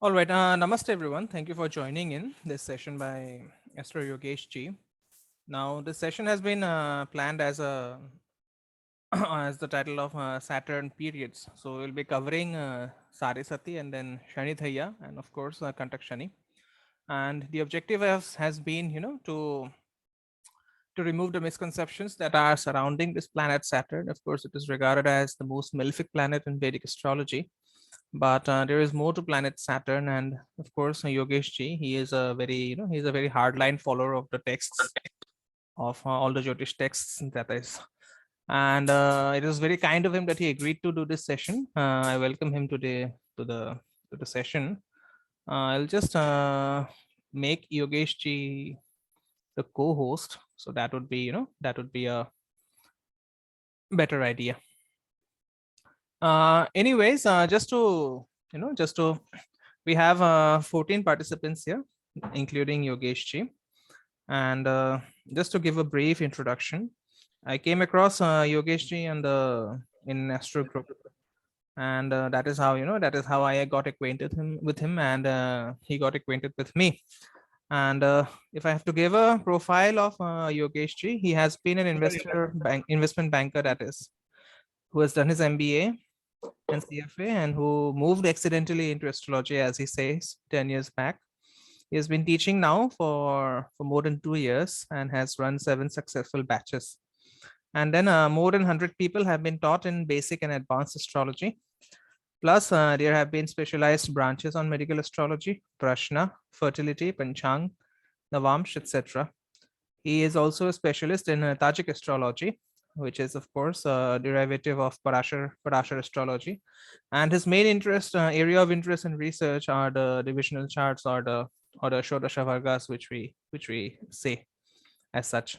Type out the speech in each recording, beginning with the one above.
All right. Namaste, everyone. Thank you for joining in this session by Astro Yogesh Ji. Now, this session has been planned as a as the title of Saturn periods. So we'll be covering Sarisati and then Shani Thaya and of course Kantak Shani. And the objective has been, to remove the misconceptions that are surrounding this planet Saturn. Of course, it is regarded as the most malefic planet in Vedic astrology, but there is more to planet Saturn. And of course, Yogesh Ji, he is a very, he's a very hardline follower of the texts of all the Jyotish texts, that is. And it is very kind of him that he agreed to do this session. I welcome him today to the session. I'll just make Yogesh Ji the co-host, so that would be, that would be a better idea. Anyways, just to we have 14 participants here, including Yogesh Ji. And just to give a brief introduction, I came across Yogesh Ji in Astro Group, and that is how that is how I got acquainted with him, and he got acquainted with me. And if I have to give a profile of Yogesh Ji, he has been an investment banker, that is, who has done his MBA and CFA, and who moved accidentally into astrology, as he says, 10 years back. He has been teaching now for more than 2 years and has run 7 successful batches. And then more than 100 people have been taught in basic and advanced astrology. Plus, there have been specialized branches on medical astrology, prashna, fertility, panchang, navamsh, etc. He is also a specialist in Tajik astrology, which is, of course, a derivative of Parashar astrology. And his main area of interest and research are the divisional charts, or the Shodasha Vargas, which we say as such.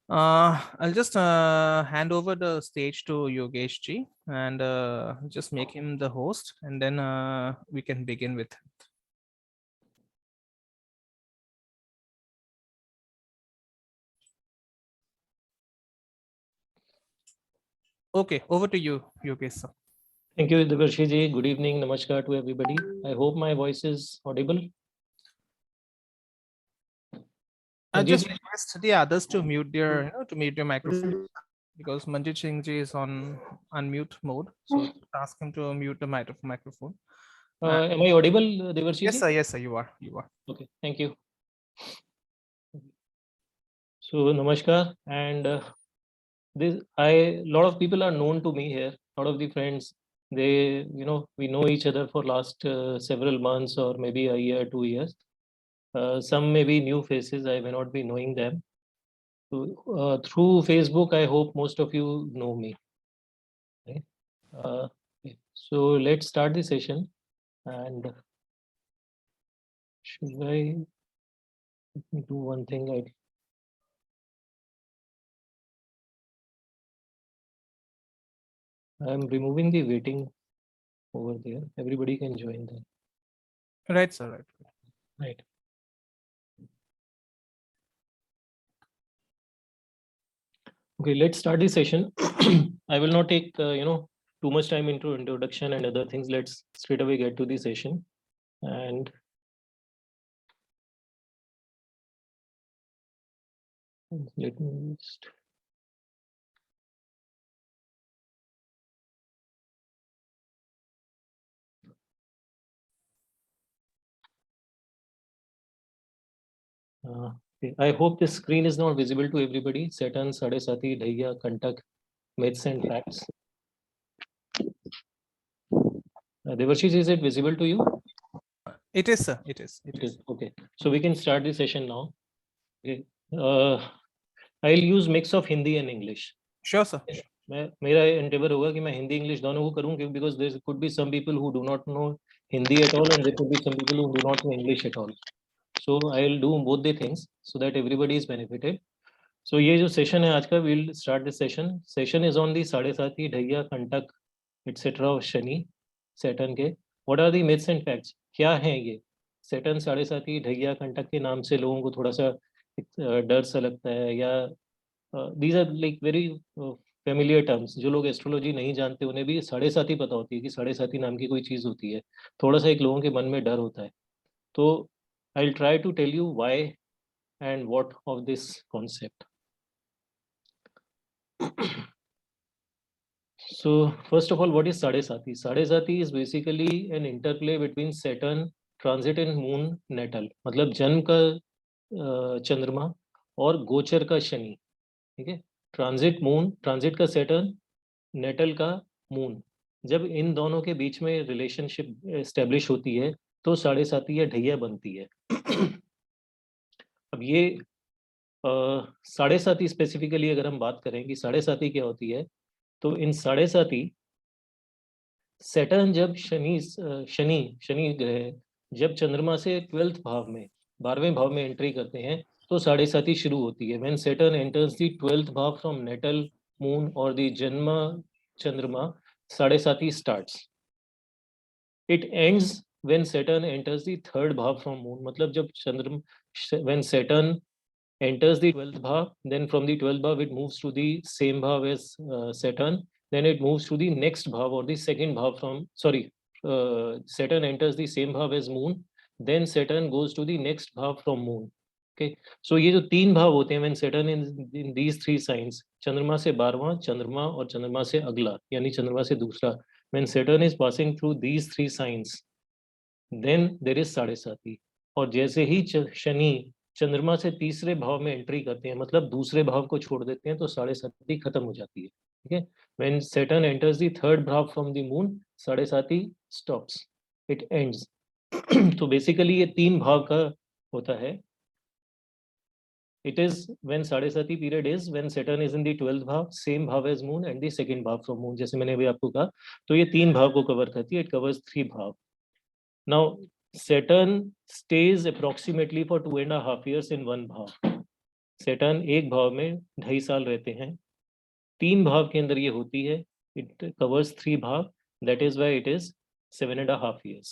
I'll just hand over the stage to Yogesh Ji and just make him the host, and then we can begin with. Okay, over to you, Yogesh sir. Thank you, Devarshi ji. Good evening, namaskar to everybody. I hope my voice is audible. I just request the others to mute their, microphone, because Manjit Singh ji is on unmute mode. So ask him to mute the microphone. Am I audible, Devarshi ji? Yes, sir. Yes, sir. You are. You are. Okay. Thank you. So namaskar, and lot of people are known to me here. A lot of the friends, we know each other for last several months or maybe a year, 2 years. Some may be new faces. I may not be knowing them. So, through Facebook, I hope most of you know me. Okay. So let's start the session. And should I do one thing? I'm removing the waiting over there. Everybody can join then. Right, sir. Right. Right. Okay, let's start the session. I will not take too much time into introduction and other things. Let's straight away get to the session. And let me just okay. I hope this screen is not visible to everybody. Saturn, Sadesati, Dhaiya, Kantak, myths and facts. Devarshi, is it visible to you? It is, sir. It is. It is. Okay. So we can start the session now. Okay. I'll use mix of Hindi and English. Sure, sir. मेरा endeavor होगा कि मैं Hindi English दोनों को करूं, because there could be some people who do not know Hindi at all and there could be some people who do not know English at all. So I'll do both the things so that everybody is benefited. So ये जो session है आज का, we'll start this session. Session is on the साढ़ेसाती, ढैया, कंटक, etc. of Shani, Saturn के. What are the myths and facts? क्या है ये? Saturn साढ़ेसाती, ढैया, कंटक के नाम से लोगों को थोड़ा सा डर सा लगता है, या these are like very familiar terms, जो लोग एस्ट्रोलॉजी नहीं जानते उन्हें भी साढ़े साती पता होती है कि साढ़े साती नाम की कोई चीज होती है, थोड़ा सा एक लोगों के मन में डर होता है। तो I will try to tell you why and what of this concept. So first of all, what is Sade Sati? Sade Sati is basically an interplay between Saturn transit and Moon natal. मतलब जन्म का चंद्रमा और गोचर का शनि, ठीक है. Transit moon, transit का सैटर्न, नेटल का मून, जब इन दोनों के बीच में रिलेशनशिप एस्टेब्लिश होती है तो साढ़े साती या ढैया बनती है. अब ये साढ़े साती स्पेसिफिकली अगर हम बात करें कि साढ़े साती क्या होती है, तो इन साढ़े साती सैटर्न जब शनि ग्रह जब चंद्रमा से 12th भाव में 12वें भाव में एंट्री करते हैं तो साढ़े साती शुरू होती है. When Saturn enters the 12th भाव फ्रॉम नेटल मून और द जन्म चंद्रमा, साढ़े साती starts. It ends when Saturn enters the 3rd भाव फ्रॉम मून. मतलब जब when Saturn enters the 12th bhav, then from the 12th bhav it moves to the same bhav as Saturn, then it moves to the next bhav or the second bhav from, Saturn enters the same bhav as Moon, then Saturn goes to the next bhav from Moon. Okay, so ये जो तीन भाव होते हैं, when Saturn in these three signs, चंद्रमा से 12वां चंद्रमा और चंद्रमा से अगला यानी चंद्रमा से दूसरा, when Saturn is passing through these three signs, then there is साढ़े साती. और जैसे ही शनि चंद्रमा से तीसरे भाव में एंट्री करते हैं, मतलब दूसरे भाव को छोड़ देते हैं, तो साढ़े साती खत्म हो जाती है. ठीक है. When Saturn enters the 3rd भाव फ्रॉम द मून, साढ़े साती स्टॉप्स, इट एंड्स. तो बेसिकली ये तीन भाव का होता है. It is when Sade Sati period is when Saturn is in the 12th bhav, same bhav as moon and the second bhav from moon. जैसे मैंने अभी आपको कहा, तो ये तीन भाव को कवर करती है. इट कवर्स 3 भाव. Now Saturn stays approximately for 2.5 years in one भाव. Saturn एक भाव में 2.5 साल रहते हैं. 3 भाव के अंदर ये होती है. It covers 3 भाव. That is why it is 7.5 years.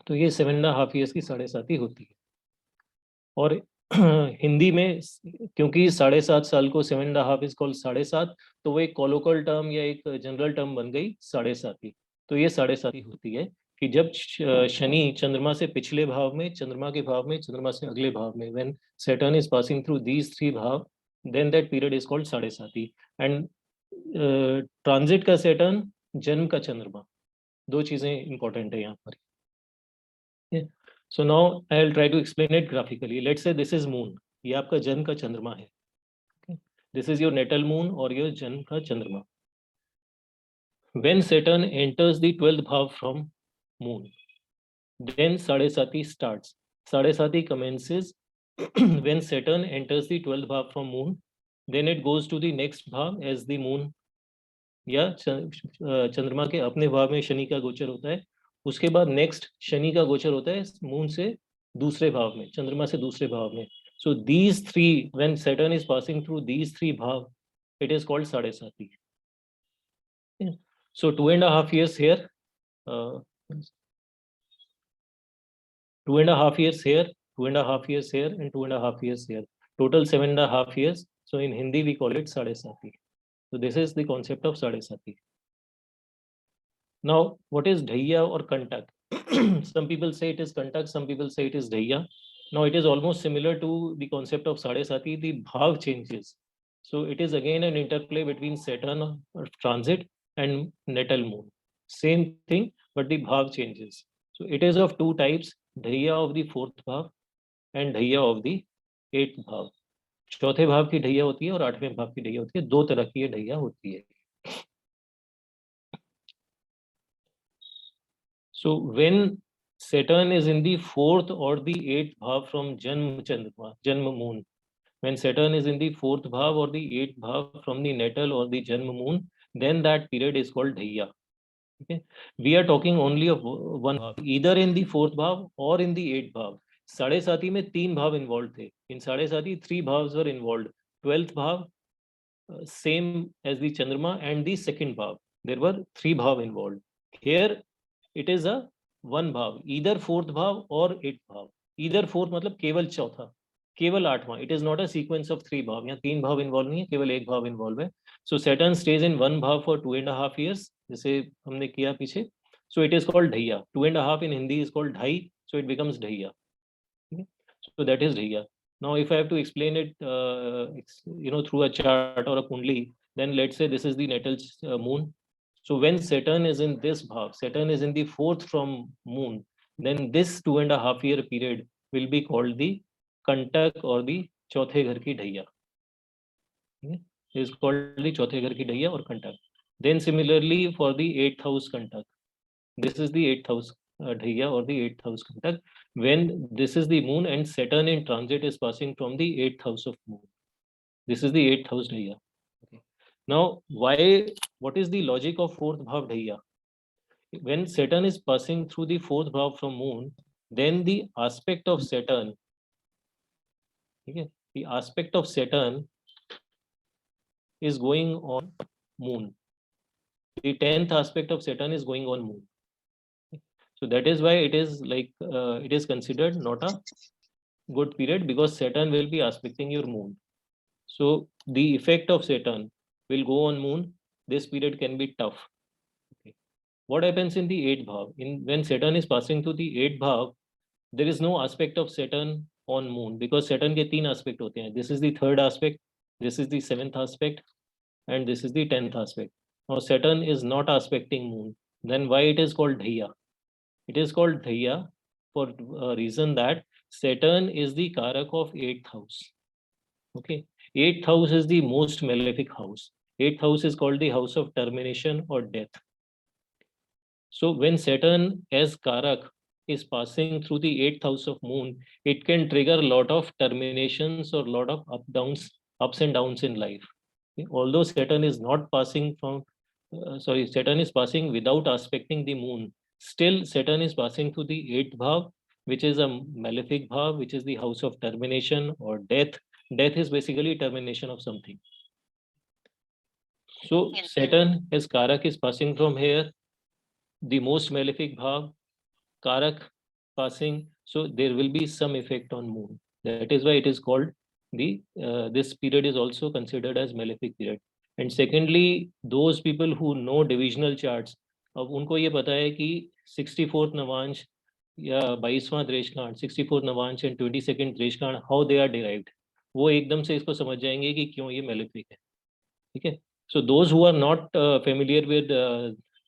तो ये 7.5 years की साढ़े साती होती है. और हिंदी में क्योंकि 7.5 साल को 7.5 is called 7.5, तो वो एक कॉलोकल टर्म या एक जनरल टर्म बन गई साढ़े साती. तो ये साढ़े साती होती है कि जब शनि चंद्रमा से पिछले भाव में, चंद्रमा के भाव में, चंद्रमा से अगले भाव में, when Saturn is passing through these 3 bhav, then that period is called Sade Sati. And transit का सैटर्न, जन्म का चंद्रमा, दो चीजें इंपॉर्टेंट है यहाँ पर. So now I will try to explain it graphically. Let's say this is moon, ये आपका जन्म का चंद्रमा है. This is your natal moon और योर जन्म का चंद्रमा. When Saturn enters the 12th bhav from Moon, then साढ़े साती starts. साढ़े साती commences when Saturn enters the 12th bhav from Moon, then it goes to the next bhav as the Moon. या चंद्रमा के अपने भाव में शनि का गोचर होता है. उसके बाद नेक्स्ट शनि का गोचर होता है मून से दूसरे भाव में, चंद्रमा से दूसरे भाव में. So these three, when Saturn is passing through these 3 bhav, it is called साढ़े साती. So 2.5 years here, 2.5 years here, 2.5 years here, and 2.5 years here. Total 7.5 years. So in Hindi we call it साढ़े साती. So this is the concept of साढ़े साती. Now what is ढैया or कंटक? Some people say it is कंटक, some people say it is dhaiya. Now it is almost similar to the concept of साढ़े साती. The bhav changes. So it is again an interplay between Saturn or transit and natal moon. Same thing, but the bhav changes. So it is of 2 types, ढैया of the 4th bhav and ढैया of the 8th bhav. चौथे भाव की ढैया होती है और 8वें भाव की ढैया होती है. 2 तरह की ढैया होती है. So when Saturn is in the 4th or the 8th bhav from Janma Chandra, Janma moon, when Saturn is in the 4th bhav or the 8th bhav from the natal or the Janma moon, then that period is called ढैया. Okay, we are talking only of one bhav, either in the 4th bhav or in the 8th bhav. साढ़े साती में 3 भाव involve थे. इन साढ़े साती 3 भाव्स वर involve. 12th भाव same as the Chandrama and the 2nd bhav. There were 3 bhav involved. Here it is a 1 bhav, either 4th bhav or 8th bhav. Either 4th मतलब केवल चौथा. केवल 8वां, it is not a sequence of 3 bhava, यहाँ 3 भाव involve नहीं है, केवल एक भाव इन्वॉल्व है. सो सैटर्न स्टेज इन 1 भाव फॉर 2.5 years, जैसे हमने किया पीछे. So it is called dhaiya. 2.5 in Hindi is called dhai, so it becomes dhaiya. So that is dhaiya. Now if I have to explain it through a chart or a kundli, then let's say this is the natal moon. So when Saturn is in this bhav, Saturn is in the 4th from moon, then this 2.5 year period will be called the कंटक or the चौथे घर की ढैया. Is called the चौथे घर की ढैया और कंटक. Then similarly for the 8th house कंटक, this is the 8th house ढैया or the 8th house कंटक. When this is the moon and Saturn in transit is passing from the 8th house of moon, this is the 8th house ढैया. Okay. Now what is the logic of 4th bhav ढैया? When Saturn is passing through the 4th bhav from moon, then the aspect of Saturn, okay, the aspect of Saturn is going on moon. The 10th aspect of Saturn is going on moon. So that is why it is like it is considered not a good period, because Saturn will be aspecting your moon. So the effect of Saturn will go on moon. This period can be tough. Okay. What happens in the 8th bhav? When Saturn is passing through the 8th bhav, there is no aspect of Saturn on moon, because Saturn के 3 aspect होते हैं. This is the 3rd aspect, this is the 7th aspect, and this is the 10th aspect. Now Saturn is not aspecting moon. Then why it is called ढैया? It is called ढैया for a reason that Saturn is the karak of 8th house. Okay, 8th house is the most malefic house. 8th house is called the house of termination or death. So when Saturn as karak is passing through the 8th house of moon, it can trigger a lot of terminations or a lot of ups and downs in life. Okay? Although Saturn is not passing from, Saturn is passing without aspecting the moon, still Saturn is passing through the 8th bhav, which is a malefic bhav, which is the house of termination or death. Death is basically termination of something. So Saturn as karak is passing from here, the most malefic bhav, karak passing, so there will be some effect on moon. That is why it is called the this period is also considered as malefic period. And secondly, those people who know divisional charts, अब उनको ये पता है कि 64th navamsha या 22वां द्रेशकांड, 64th navamsha and 22nd drekkana, how they are derived, वो एकदम से इसको समझ जाएंगे कि क्यों ये मेलेफिक है. ठीक है. So those who are not familiar with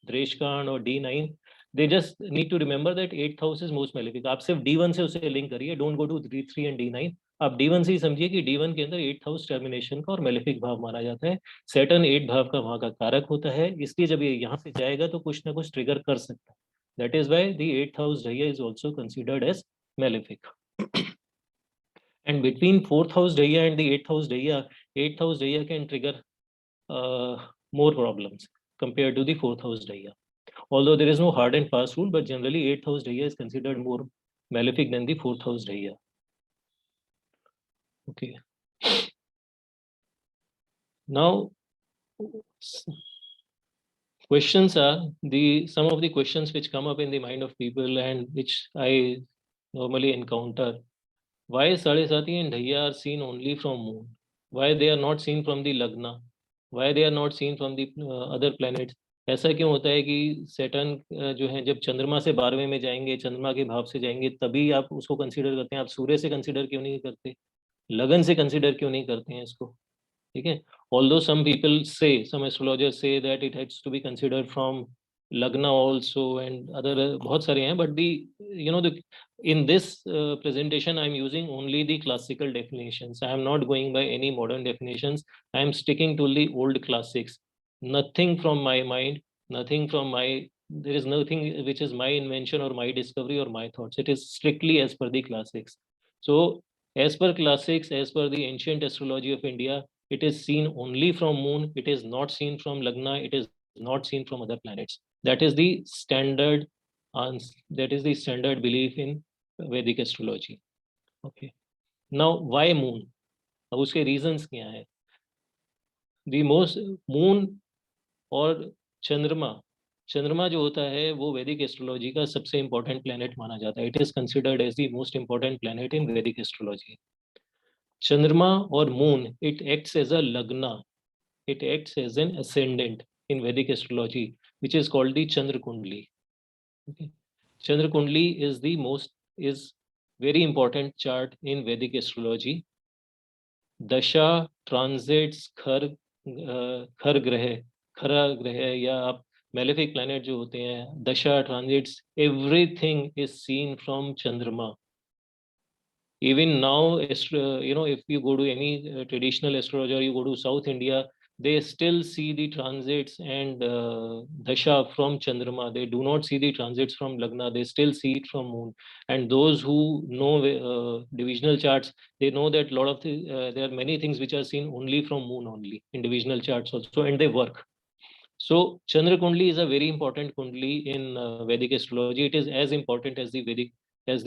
द्रेशकांड और D9, they just need to remember that 8th house is most malefic. आप सिर्फ D1 से उसे लिंक करिए, don't go to D3 and D9. आप D1 से ही समझिए कि D1 के अंदर 8th हाउस टर्मिनेशन का और मेलेफिक भाव माना जाता है. Saturn 8 भाव का वहां का कारक होता है, इसलिए जब ये यहाँ से जाएगा तो कुछ ना कुछ ट्रिगर कर सकता है. That is why the 8th house ढैया is also considered as malefic. And between 4th house ढैया and the 8th house ढैया, 8th house ढैया can trigger more problems compared to the 4th house ढैया. Although there is no hard and fast rule, but generally 8th house ढैया is considered more malefic than the 4th house ढैया. Okay. Now, questions are some of the questions which come up in the mind of people and which I normally encounter. Why Sadesati and ढैया are seen only from moon? Why they are not seen from the lagna? Why they are not seen from the other planets? ऐसा क्यों होता है कि Saturn जो है जब चंद्रमा से 12वें में जाएंगे, चंद्रमा के भाव से जाएंगे, तभी आप उसको कंसीडर करते हैं. आप सूर्य से कंसीडर क्यों नहीं करते, लगन से कंसीडर क्यों नहीं करते हैं इसको? ठीक है. Although some people say, some astrologers say that it has to be considered from lagna also and other बहुत सारे हैं, but the in this presentation I'm using only the classical definitions. I am not going by any modern definitions. I am sticking to the old classics. Nothing from my mind, nothing from my, there is nothing which is my invention or my discovery or my thoughts. It is strictly as per the classics. So as per classics, as per the ancient astrology of India, it is seen only from moon. It is not seen from lagna. It is not seen from other planets. That is the standard that is the standard belief in Vedic astrology. Okay. Now why moon? अब उसके reasons क्या हैं? The most moon और चंद्रमा जो होता है वो वैदिक एस्ट्रोलॉजी का सबसे इंपॉर्टेंट प्लैनेट माना जाता है. It is considered as the most important planet in Vedic astrology. Chandrama or moon, it acts as a lagna. It acts as an ascendant in Vedic astrology, which is called the Chandra Kundli. Okay. Chandra Kundli is very important chart in Vedic astrology. Dasha transits खर ग्रह या आप malefic planet जो होते हैं, dasha transits, everything is seen from Chandrama. Even now, if you go to any traditional astrologer, you go to South India, they still see the transits and dasha from Chandrama. They do not see the transits from Lagna. They still see it from moon. And those who know divisional charts, they know that a lot of there are many things which are seen only from moon only in divisional charts also, and they work. So Chandra Kundli is a very important Kundli in Vedic astrology. It is as important as the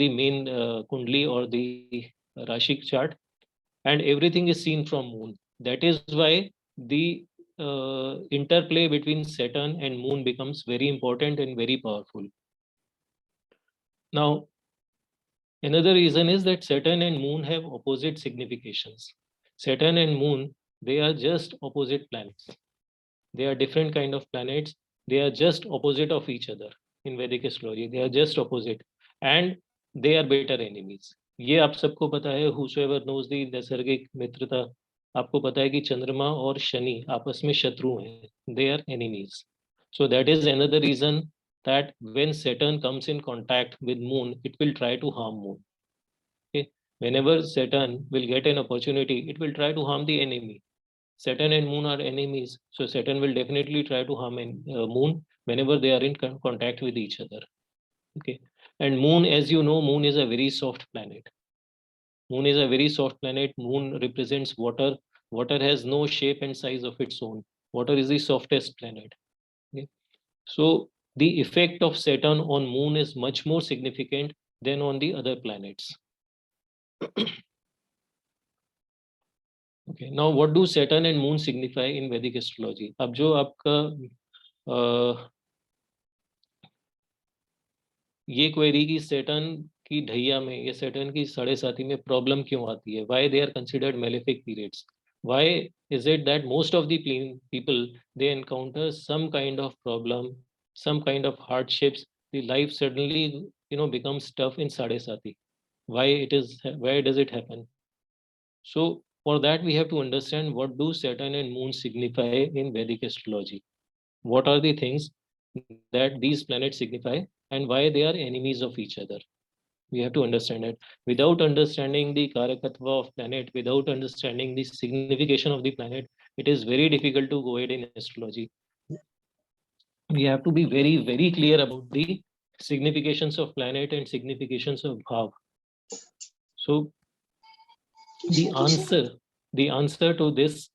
main Kundli or the Rashik chart, and everything is seen from moon. That is why the interplay between Saturn and moon becomes very important and very powerful. Now, another reason is that Saturn and moon have opposite significations. Saturn and moon, they are just opposite planets. They are different kind of planets. They are just opposite of each other in Vedic astrology. They are just opposite, and they are better enemies. ये आप सबको पता है. Whosoever knows the नैसर्गिक मित्रता, आपको पता है कि चंद्रमा और शनि आपस में शत्रु हैं. They are enemies. So that is another reason that when Saturn comes in contact with moon, it will try to harm moon. Okay? Whenever Saturn will get an opportunity, it will try to harm the enemy. Saturn and moon are enemies, so Saturn will definitely try to harm moon whenever they are in contact with each other. Okay, and moon, as you know, moon is a very soft planet. Moon is a very soft planet. Moon represents water. Water has no shape and size of its own. Water is the softest planet. Okay? So the effect of Saturn on moon is much more significant than on the other planets. Okay, now what do Saturn and moon signify in Vedic astrology? अब जो आपका ये query की Saturn की ढैया में या Saturn की साढ़े साथी में प्रॉब्लम क्यों आती है? Why they are considered malefic periods? Why is it that most of the people, they encounter some kind of problem, some kind of hardships? The life suddenly becomes tough in साढ़े साथी. Why does it happen? So for that, we have to understand what do Saturn and moon signify in Vedic astrology. What are the things that these planets signify and why they are enemies of each other? We have to understand it. Without understanding the Karakatva of planet, without understanding the signification of the planet, it is very difficult to go ahead in astrology. We have to be very, very clear about the significations of planet and significations of Bhav. So the answer to this,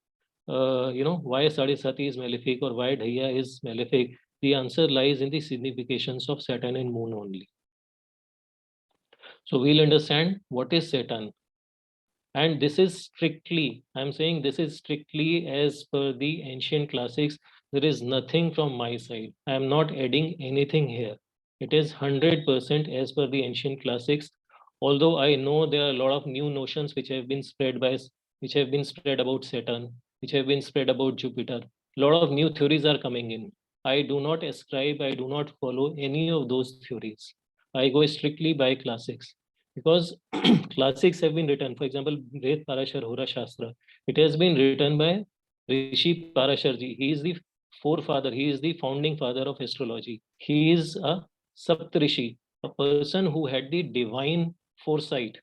why Sadhisati is malefic or why Dhaiya is malefic, the answer lies in the significations of Saturn and moon only. So we'll understand what is Saturn. And this is strictly, I'm saying this is strictly as per the ancient classics. There is nothing from my side. I am not adding anything here. It is 100% as per the ancient classics. Although I know there are a lot of new notions which have been spread about Saturn, which have been spread about Jupiter. A lot of new theories are coming in. I do not follow any of those theories. I go strictly by classics because classics have been written. For example, Ved Parashar Hora Shastra. It has been written by Rishi Parasharji. He is the forefather. He is the founding father of astrology. He is a Saptarishi, a person who had the divine foresight.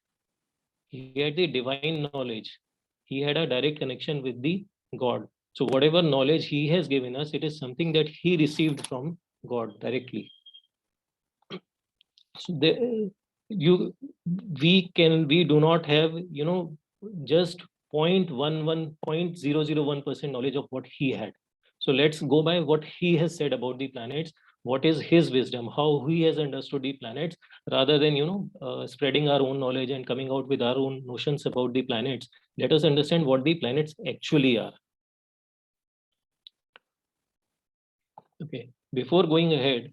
He had the divine knowledge. He had a direct connection with the God. So whatever knowledge he has given us, it is something that he received from God directly. So we do not have just 0.001% knowledge of what he had. So let's go by what he has said about the planets. What is his wisdom, how he has understood the planets, rather than spreading our own knowledge and coming out with our own notions about the planets. Let us understand what the planets actually are. Okay, before going ahead,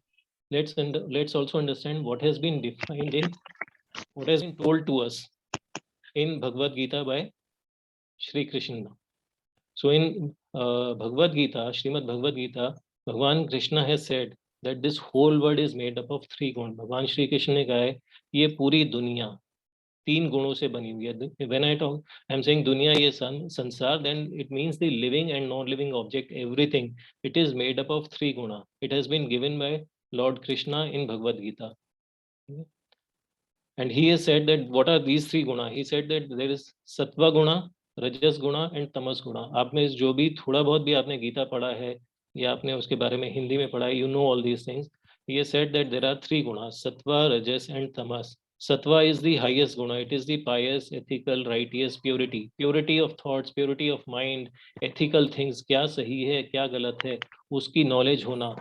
let's also understand what has been defined in what has been told to us in Bhagavad Gita by Shri Krishna. So in Bhagavad Gita, Srimad Bhagavad Gita, Bhagwan Krishna has said that this whole world is made up of three गुण. भगवान श्री कृष्ण ने कहा है ये पूरी दुनिया तीन गुणों से बनी हुई है. When I talk, I am saying दुनिया ये संसार, then it means the living and non-living object, everything. It is made up of three guna. It has been given by Lord Krishna in Bhagavad Gita. And he has said that what are these three guna? He said that there is sattva guna, rajas guna and tamas guna. आप में जो भी थोड़ा बहुत भी आपने गीता पढ़ा है या आपने उसके बारे में हिंदी में पढ़ा है, you know all these things. He has said that there are three gunas, sattva, rajas and tamas. Sattva is the highest guna. It is the pious, ethical, righteous purity. Purity of thoughts, purity of mind, ethical things, क्या सही है, क्या गलत है, उसकी knowledge होना,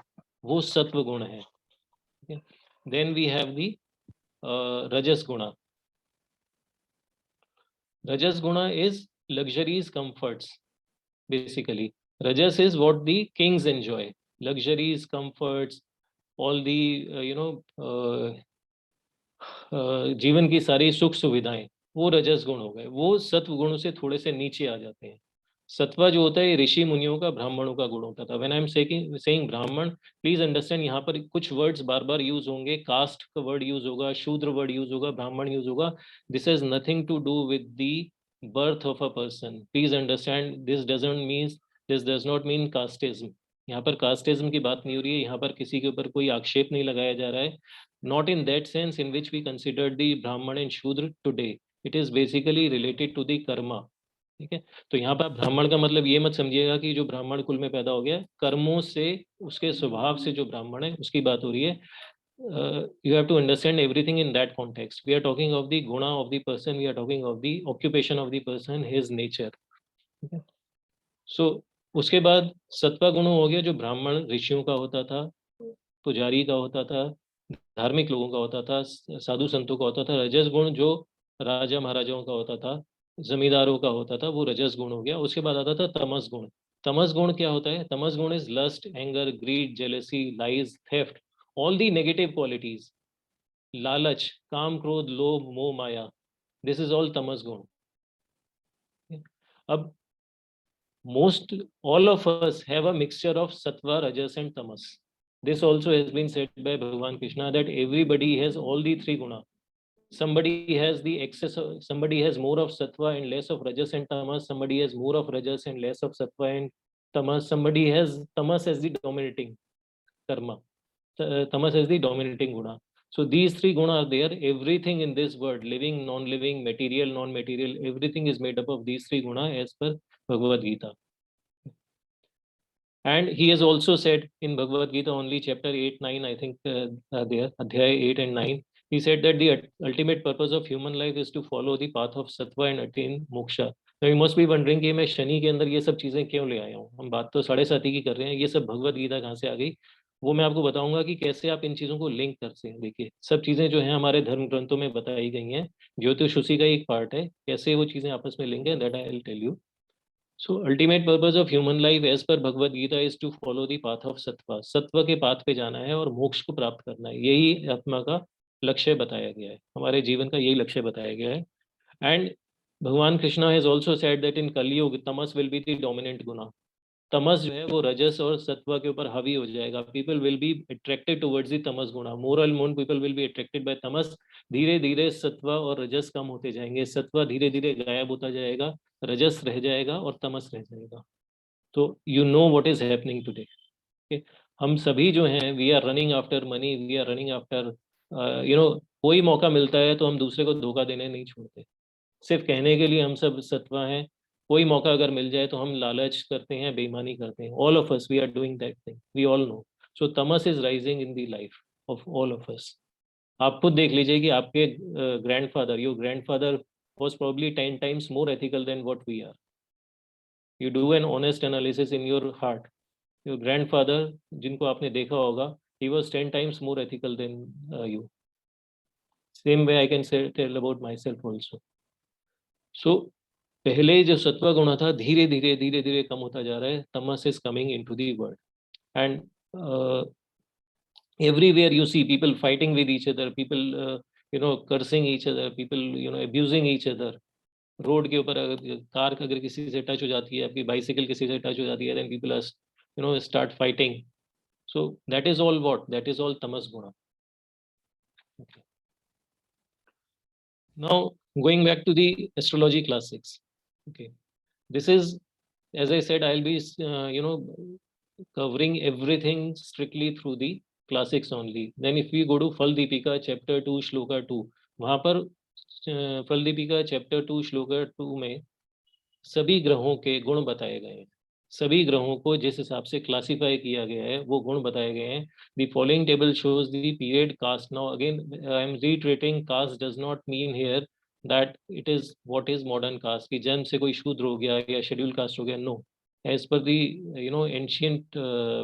वो सत्व गुण है. Okay? Then we have the Rajas Guna. Rajas Guna is luxuries, comforts, basically. Rajas is what the kings enjoy. Luxuries, comforts, all the, जीवन की सारी सुख सुविधाएं, वो रजस गुण हो गए. वो सत्व गुण से थोड़े से नीचे आ जाते हैं. सत्वा जो होता है ऋषि मुनियों का, ब्राह्मणों का गुण होता था. When I am saying Brahmin, please understand, यहाँ पर कुछ वर्ड्स बार बार यूज होंगे. कास्ट का वर्ड यूज होगा, शूद्र वर्ड यूज होगा, ब्राह्मण यूज होगा. This has nothing to do with the birth of a person. Please understand, this does not mean casteism. यहाँ पर कास्टिज्म की बात नहीं हो रही है. यहाँ पर किसी के ऊपर कोई आक्षेप नहीं लगाया जा रहा है. Not in that sense in which we consider the Brahman and Shudra today. It is basically related to the karma. ठीक है. तो यहाँ पर ब्राह्मण का मतलब ये मत समझिएगा कि जो ब्राह्मण कुल में पैदा हो गया, कर्मों से, उसके स्वभाव से जो ब्राह्मण है उसकी बात हो रही है. You have to understand everything in that context. We are talking of the guna of the person. We are talking of the occupation of the person, his nature. Okay? So उसके बाद सत्वा गुण हो गया जो ब्राह्मण ऋषियों का होता था, पुजारी का होता था, धार्मिक लोगों का होता था, साधु संतों का होता था. रजस गुण जो राजा महाराजाओं का होता था, जमींदारों का होता था, वो रजस गुण हो गया. उसके बाद आता था तमस गुण. तमस गुण क्या होता है? Tamas guna is lust, anger, greed, jealousy, lies, theft, all the negative qualities. लालच, काम, क्रोध, लोभ, मोह, माया, दिस इज ऑल तमस गुण. अब most all of us have a mixture of sattva, rajas and tamas. This also has been said by Bhagavan Krishna that everybody has all the three guna. Somebody has the excess of, somebody has more of sattva and less of rajas and tamas. Somebody has more of rajas and less of sattva and tamas. Somebody has tamas as the dominating karma. Tamas as the dominating guna. So these three guna are there. Everything in this world, living, non-living, material, non-material, everything is made up of these three guna as per Bhagavad Gita. And he has also said in Bhagavad Gita, only chapter 8, 9, I think there, Adhyaya 8 and 9, he said that the ultimate purpose of human life is to follow the path of sattva and attain moksha. Now you must be wondering कि मैं शनि के अंदर ये सब चीजें क्यों ले आया हूँ. हम बात तो 7.5 की कर रहे हैं, ये सब भगवद गीता कहाँ से आ गई, वो मैं आपको बताऊंगा कि कैसे आप इन चीजों को लिंक कर सकते हैं. देखिए, सब चीजें जो हैं हमारे धर्म ग्रंथों में बताई गई हैं. ज्योतिष उसी का एक पार्ट है. कैसे वो चीजें आपस में लिंक है, that I will tell you. So ultimate purpose of human life as per Bhagavad Gita is to follow the path of sattva. सत्व के पाथ पे जाना है और मोक्ष को प्राप्त करना है. यही आत्मा का लक्ष्य बताया गया है. हमारे जीवन का यही लक्ष्य बताया गया है. And भगवान Krishna has also said that in Kali Yuga tamas will be the dominant guna. तमस जो है वो रजस और सत्व के ऊपर हावी हो जाएगा. People will be attracted towards the तमस गुणा. मोरल मोन people will be attracted by तमस. धीरे धीरे सत्व और रजस कम होते जाएंगे. सत्व धीरे धीरे गायब होता जाएगा, रजस रह जाएगा और तमस रह जाएगा. तो you know what is happening today. हम सभी जो हैं, we are running after money, we are running after कोई मौका मिलता है तो हम दूसरे को धोखा देने नहीं छोड़ते. सिर्फ कहने के लिए हम सब सत्वा हैं. कोई मौका अगर मिल जाए तो हम लालच करते हैं, बेईमानी करते हैं. All of us we are doing that thing, we all know. So tamas is rising in the life of all of us. आप खुद देख लीजिए कि आपके grandfather, your grandfather was probably 10 times more ethical than what we are. You do an honest analysis in your heart. Your grandfather, जिनको आपने देखा होगा, he was 10 times more ethical than you. Same way I can say tell about myself also. So पहले जो सत्व गुण था धीरे धीरे धीरे धीरे कम होता जा रहा है. तमस is coming into the world and everywhere you see people fighting with each other, people cursing each other, people abusing each other. Road के ऊपर अगर कार अगर किसी से टच हो जाती है, आपकी बाइसिकल किसी से टच हो जाती है, then people are start fighting. So that is all what? That is all tamas guna. Okay. Now going back to the astrology classics. Okay. This is, as I said, I'll be covering everything strictly through the classics only. Then if we go to Fal Deepika chapter 2 shloka 2, वहां पर फल Deepika chapter 2 shloka 2 में सभी ग्रहों के गुण बताए गए हैं। सभी ग्रहों को जिस हिसाब से क्लासिफाई किया गया है वो गुण बताए गए हैं। The following table shows the period caste. Now again I am retreating, caste does not mean here that it is what is modern caste, कि जन्म से कोई शूद्र हो गया या शेड्यूल कास्ट हो गया। No, as per the ancient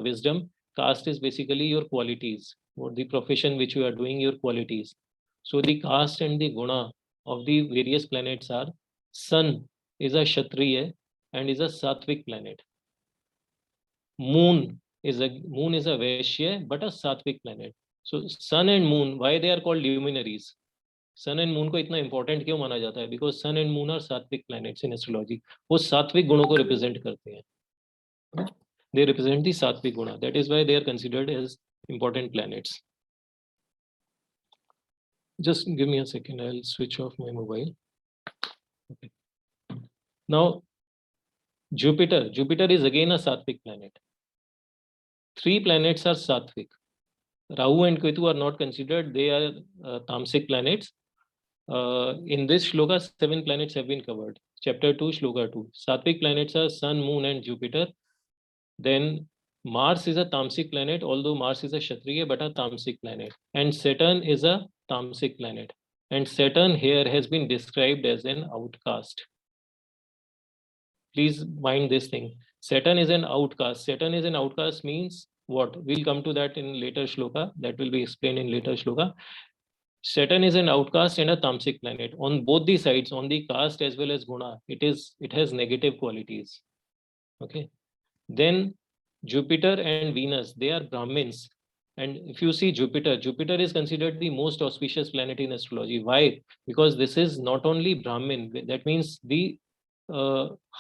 wisdom, caste is basically your qualities, or the profession which you are doing, your qualities. So the caste and the guna of the various planets are: sun is a kshatriya and is a sattvic planet. Moon is a vaishya but a sattvic planet. So sun and moon, why they are called luminaries? Sun and moon को इतना important क्यों माना जाता है? Because sun and moon are sattvic planets in astrology. वो सात्विक गुणों को रिप्रेजेंट करते हैं। They represent the sattvic guna. That is why they are considered as important planets. Just give me a second. I'll switch off my mobile. Okay. Now, Jupiter. Jupiter is again a sattvic planet. 3 planets are sattvic. Rahu and Ketu are not considered. They are tamasic planets. In this shloka, 7 planets have been covered. Chapter 2, shloka 2. Sattvic planets are Sun, Moon, and Jupiter. Then Mars is a tamasic planet, although Mars is a Kshatriya, but a tamasic planet. And Saturn is a tamasic planet. And Saturn here has been described as an outcast. Please mind this thing. Saturn is an outcast. Saturn is an outcast means what? We'll come to that in later shloka. That will be explained in later shloka. Saturn is an outcast and a tamasic planet. On both the sides, on the caste as well as guna, it has negative qualities. Okay. Then Jupiter and Venus, they are Brahmins. And if you see Jupiter, Jupiter is considered the most auspicious planet in astrology. Why? Because this is not only Brahmin, that means the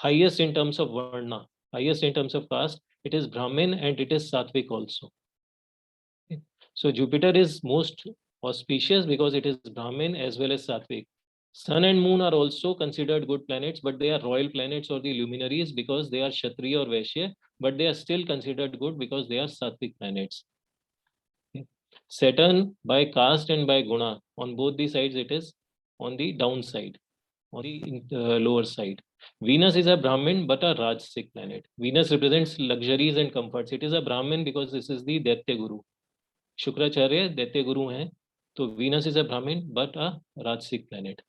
highest in terms of Varna, highest in terms of caste, it is Brahmin and it is Sattvic also. Okay. So Jupiter is most auspicious because it is Brahmin as well as Sattvic. Sun and Moon are also considered good planets, but they are royal planets or the luminaries because they are Kshatriya or Vaishya, but they are still considered good because they are Sattvic planets. Okay. Saturn by caste and by guna, on both the sides it is on the downside, on the lower side. Venus is a Brahmin but a Rajasic planet. Venus represents luxuries and comforts. It is a Brahmin because this is the Daitya Guru. Shukracharya Daitya Guru hai. So Venus is a Brahmin but a Rajasic planet.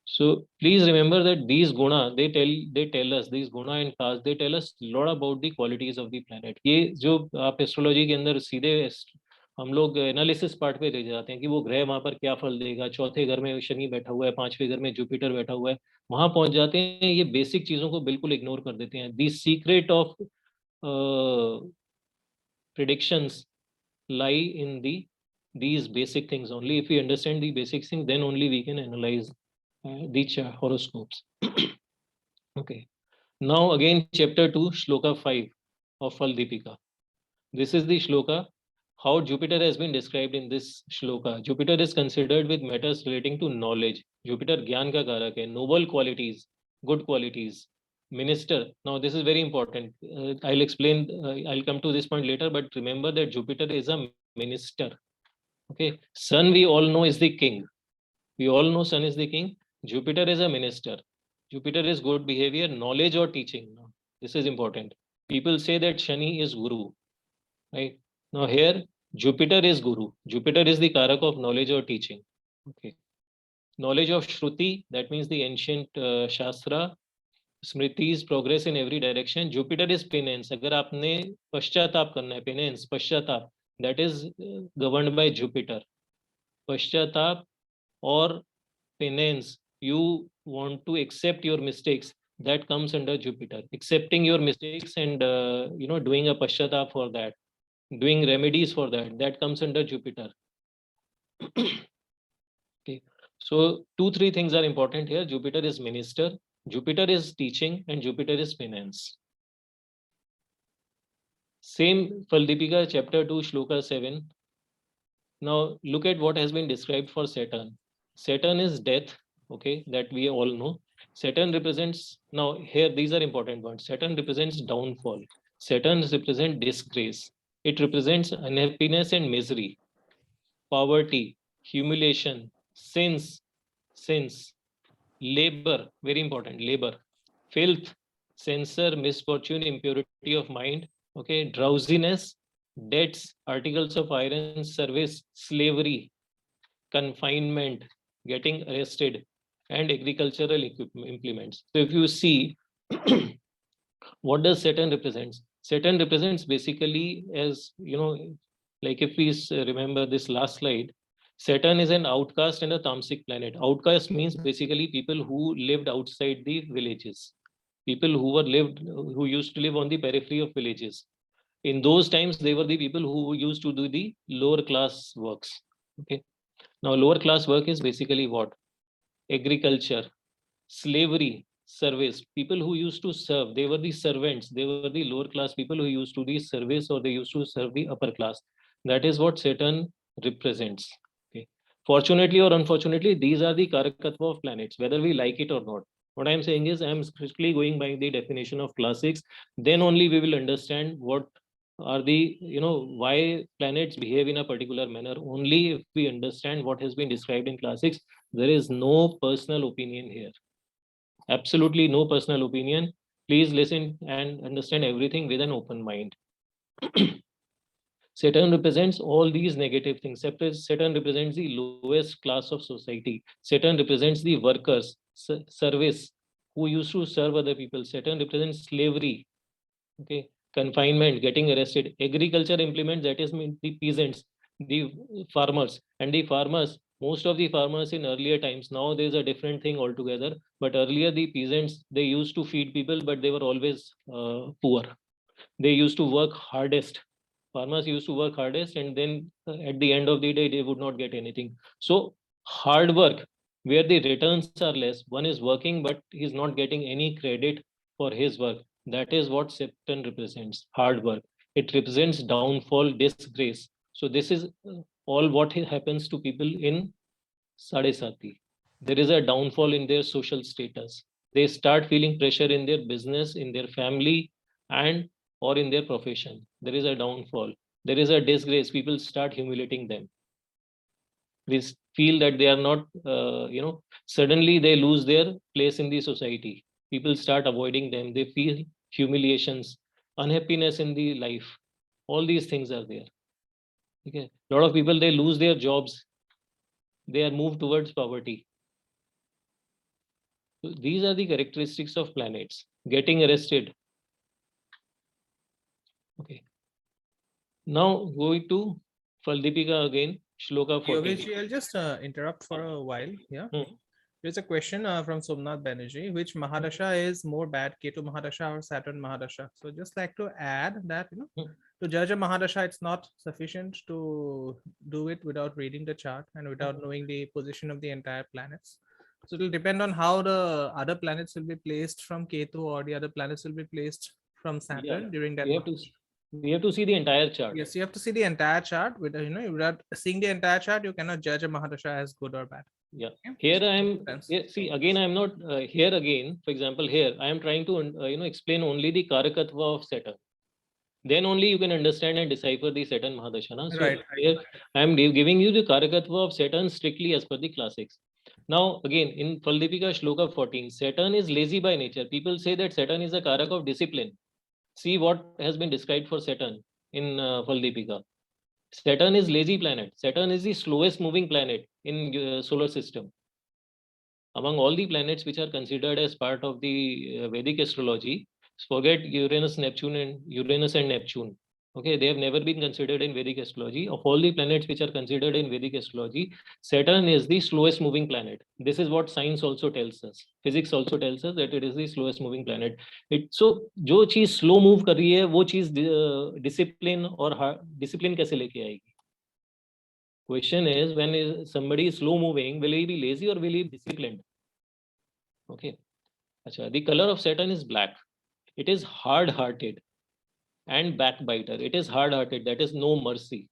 So please remember that these guna, they tell us, these guna and caste, they tell us a lot about the qualities of the planet. ये जो आप astrology के अंदर सीधे हम लोग analysis part पे ले जाते हैं कि वो ग्रह वहां पर क्या फल देगा, चौथे घर में शनि बैठा हुआ है, 5वें घर में जुपिटर बैठा हुआ है, वहां पहुंच जाते हैं, ये बेसिक चीजों को बिल्कुल इग्नोर कर देते हैं। The secret of predictions lie in these basic things only. If we understand the basic thing, then only we can analyze the horoscopes. Okay. Now again chapter 2, shloka 5 of Fal Deepika. This is the shloka, how Jupiter has been described in this shloka. Jupiter is considered with matters relating to knowledge. Jupiter Gyan ka karak hai, noble qualities, good qualities. Minister. Now this is very important. I'll explain, I'll come to this point later, but remember that Jupiter is a minister. Okay. Sun we all know is the king. We all know Sun is the king. Jupiter is a minister. Jupiter is good behavior, knowledge or teaching. This is important. People say that Shani is Guru. Right? Now here, Jupiter is Guru. Jupiter is the karak of knowledge or teaching. Okay. Knowledge of Shruti, that means the ancient Shastra, Smritis, progress in every direction. Jupiter is penance. अगर आपने पश्चाताप करना है, penance, पश्चाताप, that is governed by Jupiter. पश्चाताप or penance, you want to accept your mistakes, that comes under Jupiter. Accepting your mistakes and doing a pashchatap for that, doing remedies for that, that comes under Jupiter. Okay. So 2-3 things are important here. Jupiter is minister, Jupiter is teaching, and Jupiter is finance. Same Faldipika chapter 2 shloka 7. Now look at what has been described for Saturn. Saturn is death, okay, that we all know. Saturn represents, now here these are important ones. Saturn represents downfall. Saturn represents disgrace. It represents unhappiness and misery, poverty, humiliation, sins, labor, very important, labor, filth, censor, misfortune, impurity of mind, okay, drowsiness, debts, articles of iron, service, slavery, confinement, getting arrested, and agricultural implements. So if you see, what does Saturn represents? Saturn represents basically, as you know, like if we remember this last slide, Saturn is an outcast and a tamasic planet. Outcast means basically people who lived outside the villages, people who used to live on the periphery of villages. In those times, they were the people who used to do the lower class works. Okay. Now, lower class work is basically what? Agriculture, slavery, service. People who used to serve, they were the servants, they were the lower class people who used to do service, or they used to serve the upper class. That is what Saturn represents. Okay. Fortunately or unfortunately, these are the karakatva of planets, whether we like it or not. What I'm saying is, I'm strictly going by the definition of classics. Then only we will understand what are the, why planets behave in a particular manner. Only if we understand what has been described in classics. There is no personal opinion here. Absolutely no personal opinion. Please listen and understand everything with an open mind. Saturn represents all these negative things. Saturn represents the lowest class of society. Saturn represents the workers, service, who used to serve other people. Saturn represents slavery, okay, confinement, getting arrested. Agriculture implements, that is the peasants, the farmers. And the farmers, most of the farmers in earlier times, now there's a different thing altogether. But earlier, the peasants, they used to feed people, but they were always poor. They used to work hardest. Farmers used to work hardest, and then at the end of the day, they would not get anything. So, hard work, where the returns are less, one is working, but he's not getting any credit for his work. That is what Saturn represents, hard work. It represents downfall, disgrace. So, this is all what happens to people in Sade Sati. There is a downfall in their social status. They start feeling pressure in their business, in their family, and or in their profession. There is a downfall. There is a disgrace. People start humiliating them. They feel that they are not, suddenly they lose their place in the society. People start avoiding them. They feel humiliations, unhappiness in the life. All these things are there. Okay. A lot of people, they lose their jobs. They are moved towards poverty. So these are the characteristics of planets. Getting arrested. Okay. Now going to Faldipika again, Shloka 14. Yogesh, I'll just interrupt for a while. Yeah. Hmm. There's a question from Somnath Banerjee. Which Mahadasha is more bad, Ketu Mahadasha or Saturn Mahadasha? So just like to add that, to judge a Mahadasha, it's not sufficient to do it without reading the chart and without knowing the position of the entire planets. So it will depend on how the other planets will be placed from Ketu, or the other planets will be placed from Saturn during that. We have to see the entire chart. Yes, you have to see the entire chart. Without seeing the entire chart, you cannot judge a Mahadasha as good or bad. Yeah. Here I am. See, again, I am not here again. For example, here I am trying to explain only the Karakatva of Saturn. Then only you can understand and decipher the Saturn Mahadasha. So Right. Here I am giving you the Karakatva of Saturn strictly as per the classics. Now, again, in Faldipika Shloka 14, Saturn is lazy by nature. People say that Saturn is a Karak of discipline. See what has been described for Saturn in Faldipika. Saturn is lazy planet. Saturn is the slowest moving planet in solar system. Among all the planets which are considered as part of the Vedic astrology, forget Uranus and Neptune. Okay, they have never been considered in Vedic astrology. Of all the planets which are considered in Vedic astrology, Saturn is the slowest moving planet. This is what science also tells us. Physics also tells us that it is the slowest moving planet. So, जो चीज slow move कर रही है, वो चीज discipline और discipline कैसे लेके आएगी? Question is, when somebody is slow moving, will he be lazy or will he be disciplined? Okay. Achha, the color of Saturn is black. It is hard-hearted and backbiter. It is hard-hearted. That is no mercy.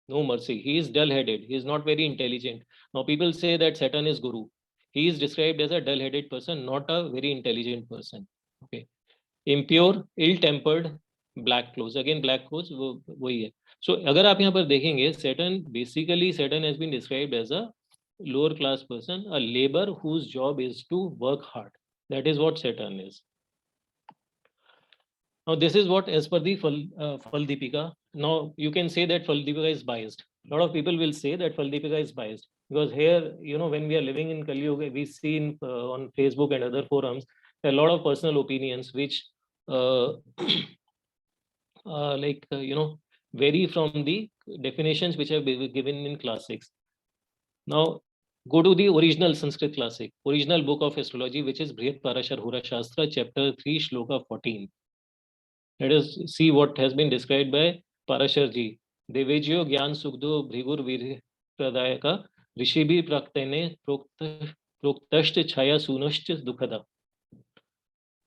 No mercy. He is dull-headed. He is not very intelligent. Now people say that Saturn is Guru. He is described as a dull-headed person, not a very intelligent person. Okay. Impure, ill-tempered, black clothes. Again, black clothes वही है. So अगर आप यहाँ पर देखेंगे, Saturn has been described as a lower class person, a labor whose job is to work hard. That is what Saturn is. Now this is what, as per the Phal Deepika. Now you can say that Phal Deepika is biased. A lot of people will say that Phal Deepika is biased because here, when we are living in Kali Yuga, we see on Facebook and other forums a lot of personal opinions which vary from the definitions which have been given in classics. Now go to the original Sanskrit classic, original book of astrology, which is Brihat Parashar Hora Shastra, chapter 3, shloka 14. Let us see what has been described by Parashar ji. Devejyo Gyan Sugdo Bhrigur Vir Pradayaka Rishibhi Praktene Proktasht Chaya Sunasht Dukhada.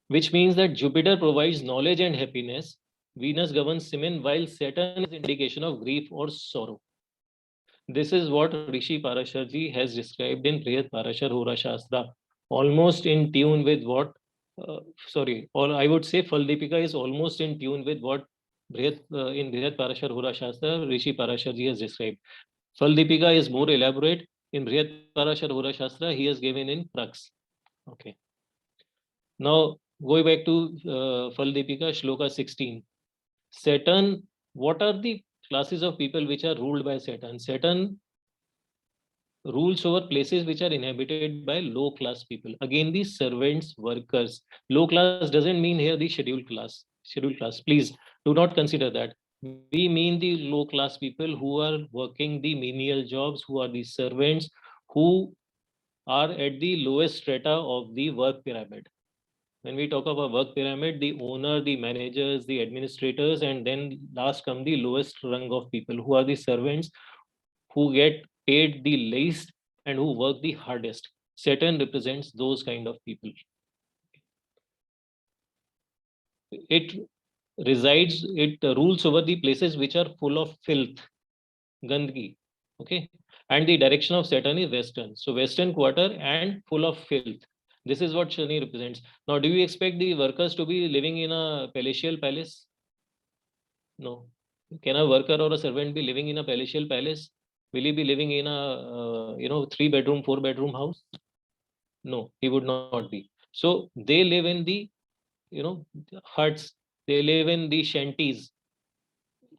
Which means that Jupiter provides knowledge and happiness. Venus governs semen, while Saturn is indication of grief or sorrow. This is what Rishi Parashar ji has described in Brihat Parashar Hora Shastra, almost in tune with what, or I would say Phal Deepika is almost in tune with what in Brihat Parashar Hora Shastra Rishi Parashar ji has described. Phal Deepika is more elaborate. In Brihat Parashar Hora Shastra, he has given in Crux. Okay. Now, going back to Phal Deepika, Shloka 16. Saturn, what are the classes of people which are ruled by Saturn? Saturn rules over places which are inhabited by low class people. Again, the servants, workers. Low class doesn't mean here the scheduled class. Please do not consider that. We mean the low class people who are working the menial jobs, who are the servants, who are at the lowest strata of the work pyramid. When we talk about work pyramid, the owner, the managers, the administrators, and then last come the lowest rung of people, who are the servants, who get paid the least and who work the hardest. Saturn represents those kind of people. It rules over the places which are full of filth, gandgi. Okay. And the direction of Saturn is western. So western quarter and full of filth. This is what Shani represents. Now, do you expect the workers to be living in a palatial palace? No. Can a worker or a servant be living in a palatial palace? Will he be living in a 3-bedroom, 4-bedroom house? No, he would not be. So they live in the huts. They live in the shanties.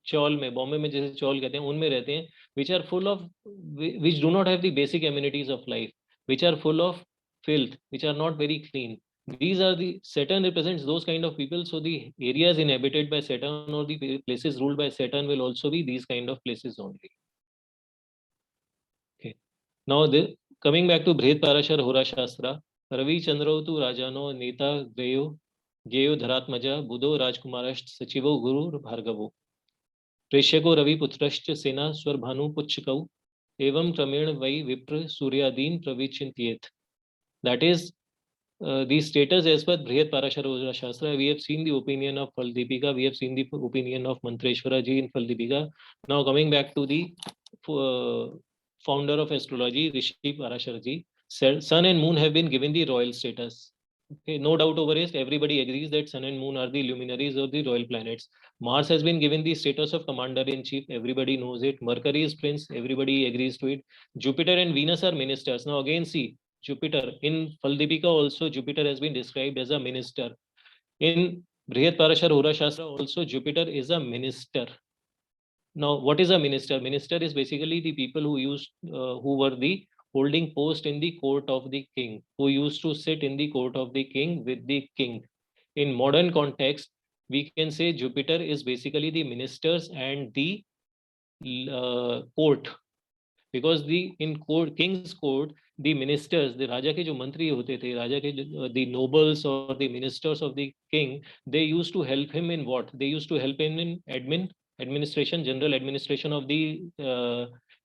चौल में, बॉम्बे में जैसे चौल कहते हैं, उनमें रहते हैं, which are full of, which do not have the basic amenities of life, which are full of filth, which are not very clean. These are the, Saturn represents those kind of people. So the areas inhabited by Saturn or the places ruled by Saturn will also be these kind of places only. Okay. Now coming back to Brihat Parashar Hora Shastra, Ravi Chandrautu Rajano Neta Gayo Dharatmaja Budo Rajkumarasht Sachivo Guru Bhargavo. प्रेष्यको Ravi पुत्रश्च सेना स्वर भानु पुच्छकौ एवं क्रमेण वै विप्र सूर्यादीन प्रविचिन्त्येत. That is the status as per Brihat Parashar Hora Shastra. We have seen the opinion of Phal Deepika. We have seen the opinion of Mantreshwara ji in Phal Deepika. Now coming back to the founder of astrology, Rishi Parashar ji. Sun and moon have been given the royal status. Okay, no doubt over it. Everybody agrees that Sun and Moon are the luminaries of the royal planets. Mars has been given the status of commander-in-chief. Everybody knows it. Mercury is prince. Everybody agrees to it. Jupiter and Venus are ministers. Now again, see, Jupiter in Phal Deepika also, Jupiter has been described as a minister. In Brihat Parashar Hora Shastra also, Jupiter is a minister. Now, what is a minister? Minister is basically the people who were the holding post in the court of the king, who used to sit in the court of the king with the king. In modern context, we can say Jupiter is basically the ministers and the court, because in king's court, the ministers, the Raja ke jo mantri hote the, Raja ke the nobles or the ministers of the king, they used to help him in what? They used to help him in admin administration, general administration of the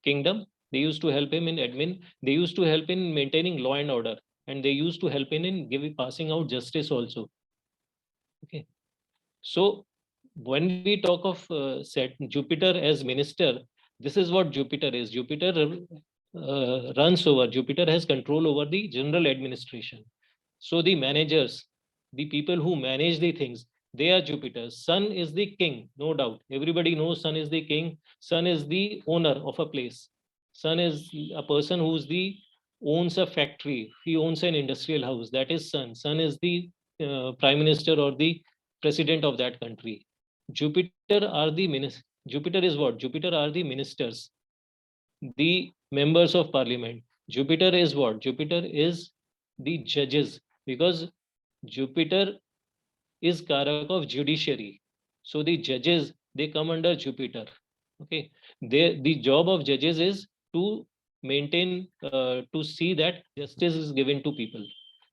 kingdom. They used to help him in admin. They used to help in maintaining law and order, and they used to help in giving, passing out justice also. Okay. So when we talk of Jupiter as minister, this is what Jupiter is. Jupiter runs over, Jupiter has control over the general administration. So the managers, the people who manage the things, they are Jupiter. Sun is the king, no doubt. Everybody knows Sun is the king. Sun is the owner of a place. Sun is a person who's the owns a factory. He owns an industrial house. That is Sun. Sun is the prime minister or the president of that country. Jupiter are the ministers. Jupiter is what? Jupiter are the ministers, the members of parliament. Jupiter is what? Jupiter is the judges, because Jupiter is Karak of judiciary. So the judges, they come under Jupiter. Okay. The job of judges is to maintain, to see that justice is given to people.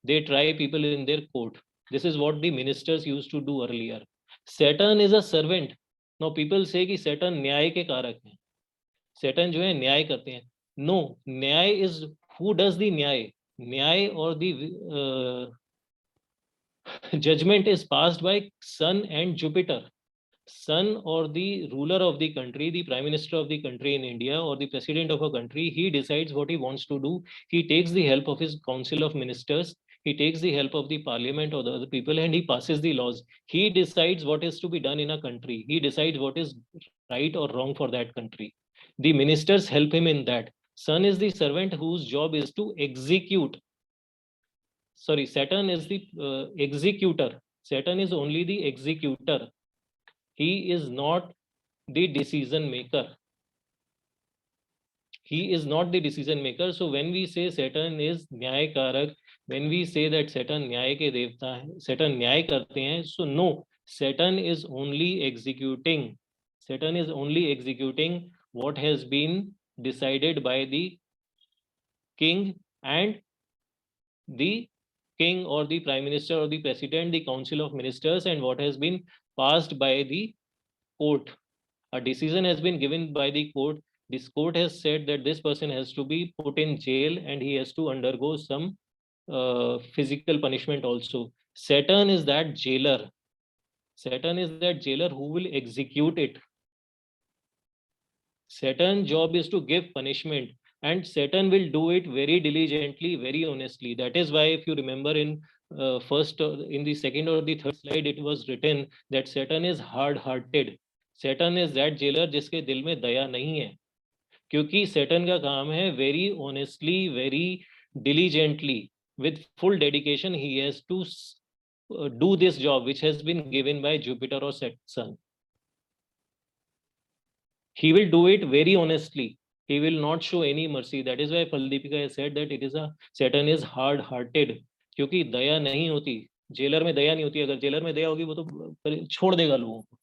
They try people in their court. This is what the ministers used to do earlier. Saturn is a servant. Now people say कि Saturn न्याय के कारक हैं. Saturn जो है न्याय करते हैं. No, न्याय is who does the न्याय. न्याय or the judgment is passed by Sun and Jupiter. Sun, or the ruler of the country, the prime minister of the country in India, or the president of a country, he decides what he wants to do. He takes the help of his council of ministers. He takes the help of the parliament or the other people, and he passes the laws. He decides what is to be done in a country. He decides what is right or wrong for that country. The ministers help him in that. Sun is the servant whose job is to execute. Sorry, Saturn is the executor. Saturn is only the executor. He is not the decision maker. He is not the decision maker. So when we say Saturn is Nyay Karak, when we say that Saturn Nyay ke devta hai, Saturn Nyay karte hain, so no, Saturn is only executing. Saturn is only executing what has been decided by the king and the king or the prime minister or the president, the council of ministers, and what has been passed by the court. A decision has been given by the court. This court has said that this person has to be put in jail and he has to undergo some physical punishment also. Saturn is that jailer. Saturn is that jailer who will execute it. Saturn's job is to give punishment, and Saturn will do it very diligently, very honestly. That is why, if you remember, in in the second or the third slide, it was written that Saturn is hard-hearted. Saturn is that jailer जिसके दिल में दया नहीं है, क्योंकि Saturn का काम है very honestly, very diligently, with full dedication, he has to do this job which has been given by Jupiter or Sun. He will do it very honestly. He will not show any mercy. That is why Paldipika has said that it is a Saturn is hard-hearted. क्योंकि दया नहीं होती, jailer में दया नहीं होती. अगर jailer में दया होगी वो तो छोड़ देगा लोगों को,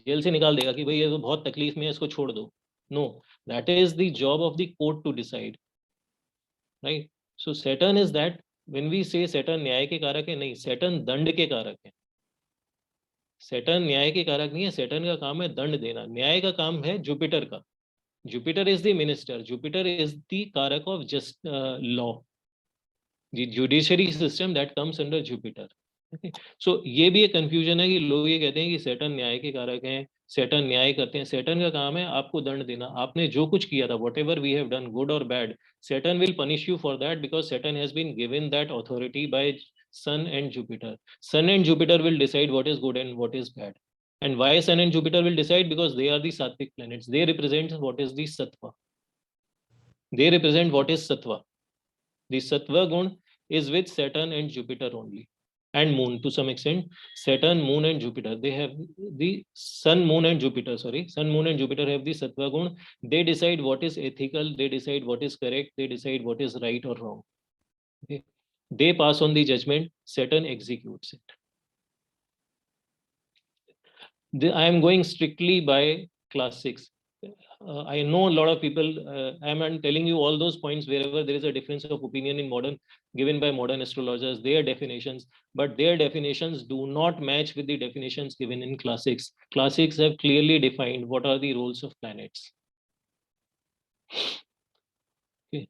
जेल से निकाल देगा कि भाई ये तो बहुत तकलीफ में है, इसको छोड़ दो. No, that is the job of the court to decide, right? So Saturn is that. When we say Saturn न्याय के कारक है, नहीं, Saturn दंड के कारक है. Saturn न्याय के कारक नहीं है. Saturn का काम है दंड देना. न्याय का काम है जुपिटर का. Jupiter is the minister. Jupiter is the karak of just law. The judiciary system that comes under Jupiter. Okay. So ये भी एक confusion है कि लोग ये कहते हैं कि Saturn न्याय के कारक हैं, Saturn न्याय करते हैं. Saturn का काम है आपको दंड देना. आपने जो कुछ किया था, whatever we have done, good or bad, Saturn will punish you for that, because Saturn has been given that authority by Sun and Jupiter. Sun and Jupiter will decide what is good and what is bad. And why Sun and Jupiter will decide? Because they are the sattvic planets. They represent what is the sattva. They represent what is sattva. The sattva gun is with Saturn and Jupiter only, and Moon to some extent. Saturn, Moon, and Jupiter. They have the Sun, Moon, and Jupiter. Sorry, Sun, Moon, and Jupiter have the sattva gun. They decide what is ethical. They decide what is correct. They decide what is right or wrong. Okay. They pass on the judgment. Saturn executes it. I am going strictly by class 6. I know a lot of people, I'm telling you all those points wherever there is a difference of opinion in modern, given by modern astrologers, their definitions, but their definitions do not match with the definitions given in classics. Classics have clearly defined what are the roles of planets. Okay.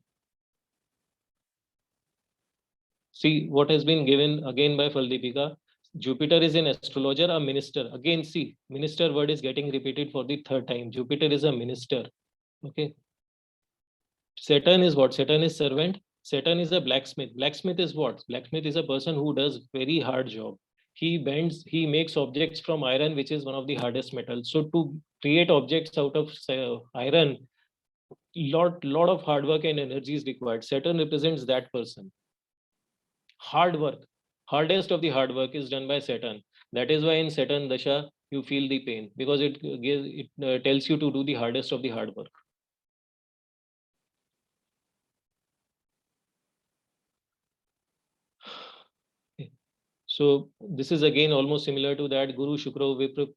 See what has been given again by Faldipika. Jupiter is an astrologer, a minister. Again, see, minister word is getting repeated for the third time. Jupiter is a minister. Okay. Saturn is what? Saturn is servant. Saturn is a blacksmith. Blacksmith is what? Blacksmith is a person who does very hard job. He bends, he makes objects from iron, which is one of the hardest metals. So to create objects out of iron, lot of hard work and energy is required. Saturn represents that person. Hard work, hardest of the hard work is done by Saturn. That is why in Saturn Dasha you feel the pain, because it gives, it tells you to do the hardest of the hard work. So this is again almost similar to that. Guru Shukro Vipra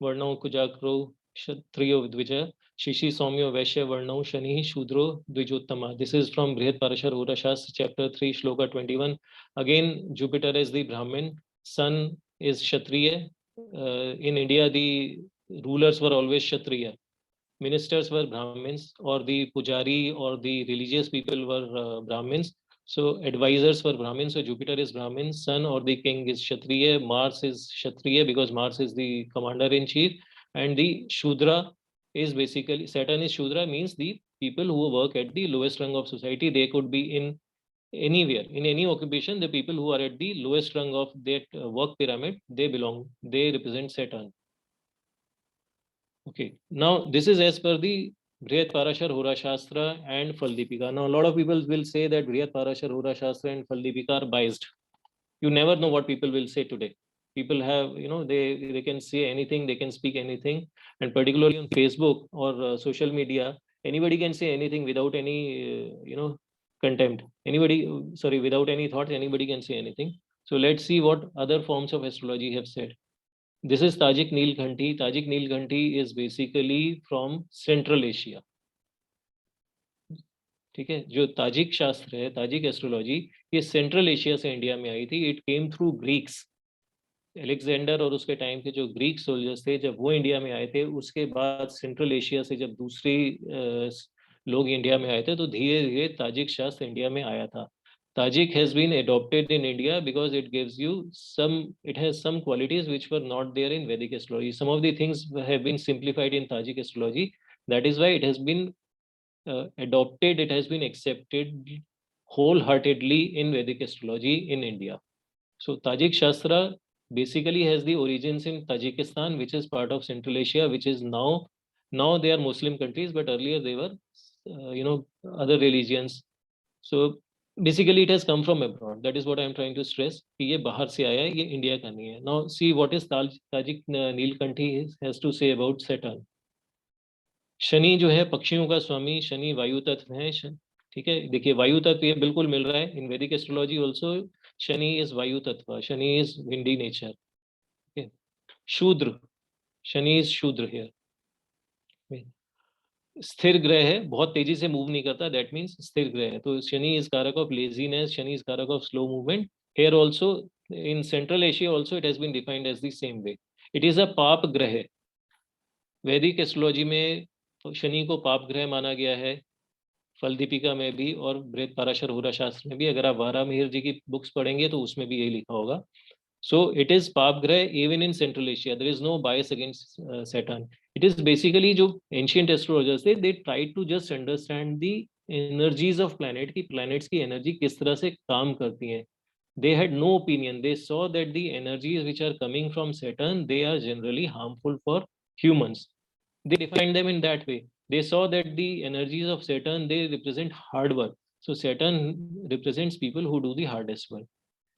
Varnau Kujakro Kshatriyo Vidvija Shishi Somyo Vaishya Varnau Shani Shudro Dvijottama. This is from Brihat Parashar Horashastra chapter 3 shloka 21. Again, Jupiter is the Brahmin, Sun is Kshatriya. In India, the rulers were always Kshatriya. Ministers were Brahmins, or the Pujari or the religious people were Brahmins. So advisors were Brahmins. So Jupiter is Brahmin, Sun or the king is Kshatriya, Mars is Kshatriya because Mars is the commander in chief, and the Shudra is basically, Saturn is Shudra, means the people who work at the lowest rung of society. They could be in anywhere, in any occupation. The people who are at the lowest rung of that work pyramid, they represent Saturn. Okay, now this is as per the Brihat Parashar Horashastra and Faldipika. Now a lot of people will say that Brihat Parashar Horashastra and Faldipika are biased. You never know what people will say today. People have, they can say anything, they can speak anything, and particularly on Facebook or social media, anybody can say anything without any, contempt. Without any thoughts, anybody can say anything. So let's see what other forms of astrology have said. This is Tajik Neelkhanti. Tajik Neelkhanti is basically from Central Asia. ठीक है, जो Tajik शास्त्र है, Tajik astrology, ये central Asia से India में आई थी. It came through Greeks. Alexander और उसके टाइम के जो ग्रीक सोल्जर्स थे, जब वो इंडिया में आए थे, उसके बाद सेंट्रल एशिया से जब दूसरे लोग इंडिया में आए थे, तो धीरे धीरे ताजिक शास्त्र इंडिया में आया था. Tajik has been adopted in India because it gives you it has some qualities which were not there in Vedic astrology. Some of the things have been simplified in Tajik astrology. That is why it has been adopted, it has been accepted wholeheartedly in Vedic astrology in India. So Tajik Shastra basically has the origins in Tajikistan, which is part of Central Asia, which is now they are Muslim countries, but earlier they were, other religions. So basically it has come from abroad. That is what I am trying to stress. कि ये बाहर से आया है, ये India का नहीं है. Now see what is Tajik Neelkanthi has to say about Saturn. Shani जो है पक्षियों का स्वामी, शनि वायु तत्व है. ठीक है, देखिए वायु तत्व ये बिल्कुल मिल रहा है इन Vedic astrology also. Shani is वायु तत्व, शनि इज विंडी नेचर. शूद्र, शनि इज शूद्र हियर. स्थिर ग्रह है, बहुत तेजी से मूव नहीं करता, दैट मीन्स स्थिर ग्रह है. तो Shani is karak of laziness, Shani is karak of slow movement. Here also in central Asia also it has been defined as the same way. It is a paap graha. वैदिक एस्ट्रोलॉजी में शनि को पाप ग्रह माना गया है, फलदीपिका में भी और बृहत पाराशर होरा शास्त्र में भी. अगर आप वारा मिहिर जी की बुक्स पढ़ेंगे तो उसमें भी यही लिखा होगा. So it is पाप ग्रह even in Central Asia. There is no bias against Saturn. It is basically जो ancient astrologers थे, they tried to just understand the energies of planet, कि planets की energy किस तरह से काम करती हैं. They had no opinion. They saw that the energies which are coming from Saturn, they are generally harmful for humans. They defined them in that way. They saw that the energies of Saturn, they represent hard work. So Saturn represents people who do the hardest work.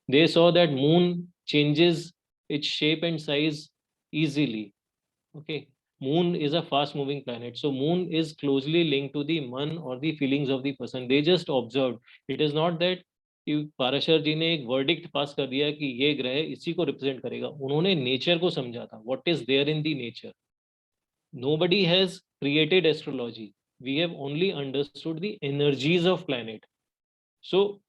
They saw that moon changes its shape and size easily. Okay, moon is a fast moving planet, so moon is closely linked to the मन or the feelings of the person. They just observed. It is not that Parashar जी ने एक verdict पास कर दिया कि ये ग्रह इसी को रिप्रेजेंट करेगा. उन्होंने नेचर को समझा था, what is there in the nature. Nobody has created astrology. We have only understood the energies of planet. So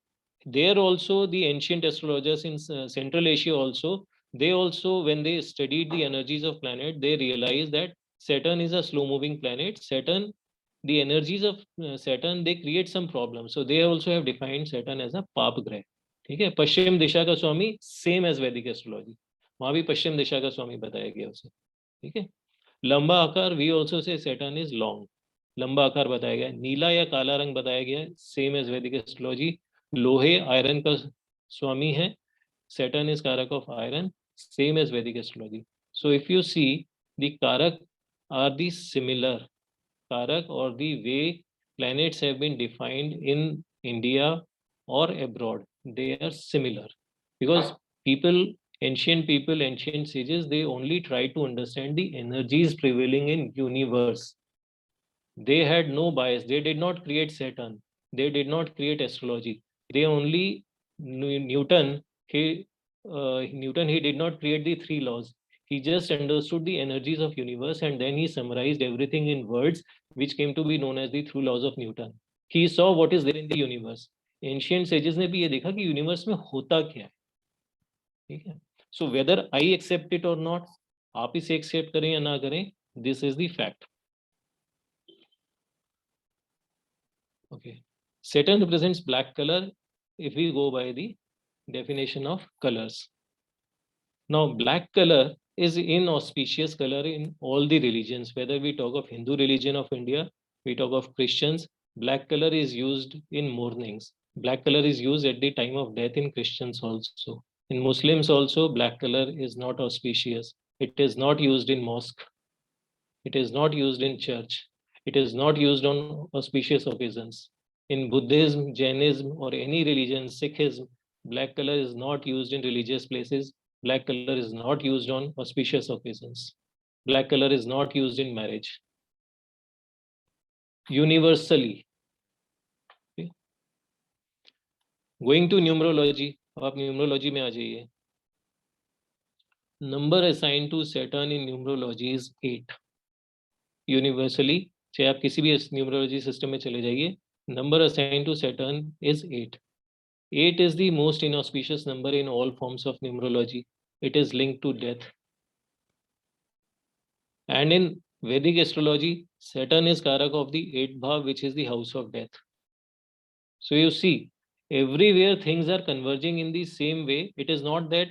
there also the ancient astrologers in Central Asia also, they also, when they studied the energies of planet, they realized that Saturn is a slow moving planet. Saturn, the energies of Saturn, they create some problems. So they also have defined Saturn as a पाप ग्रह. ठीक है, पश्चिम दिशा का स्वामी same as वैदिक astrology, वहां भी पश्चिम दिशा का स्वामी बताया गया उसे. ठीक है, लंबा आकार, we also say Saturn is long, लंबा आकार बताया गया. नीला या काला रंग बताया गया, सेम एज वैदिक एस्ट्रोलॉजी. लोहे आयरन का स्वामी है, Saturn is karak of iron, same as Vedic astrology. So if you see, the karak are the similar karak, or the way planets have been defined in India or abroad, they are similar, because ancient sages, they only try to understand the energies prevailing in universe. They had no bias. They did not create Saturn. They did not create astrology. They only Newton. He did not create the three laws. He just understood the energies of universe, and then he summarized everything in words, which came to be known as the three laws of Newton. He saw what is there in the universe. Ancient sages ने भी ये देखा कि universe में होता क्या है. ठीक है. So whether I accept it or not, आप इसे accept करें या ना करें, this is the fact. Okay. Saturn represents black color if we go by the definition of colors. Now, black color is inauspicious color in all the religions. Whether we talk of Hindu religion of India, we talk of Christians, black color is used in mournings. Black color is used at the time of death in Christians also. In Muslims also, black color is not auspicious. It is not used in mosque. It is not used in church. It is not used on auspicious occasions. In Buddhism, Jainism, or any religion, Sikhism, black color is not used in religious places. Black color is not used on auspicious occasions. Black color is not used in marriage. Universally. Okay. Going to numerology. अब आप numerology में आ जाइए. Number assigned to Saturn in numerology is 8. Universally, चाहे आप किसी भी numerology system में चले जाइए, number assigned to Saturn is 8. 8 is the most inauspicious number in all forms of numerology. It is linked to death. And in Vedic astrology, Saturn is karak of the 8th bhav, which is the house of death. So you see, everywhere things are converging in the same way. It is not that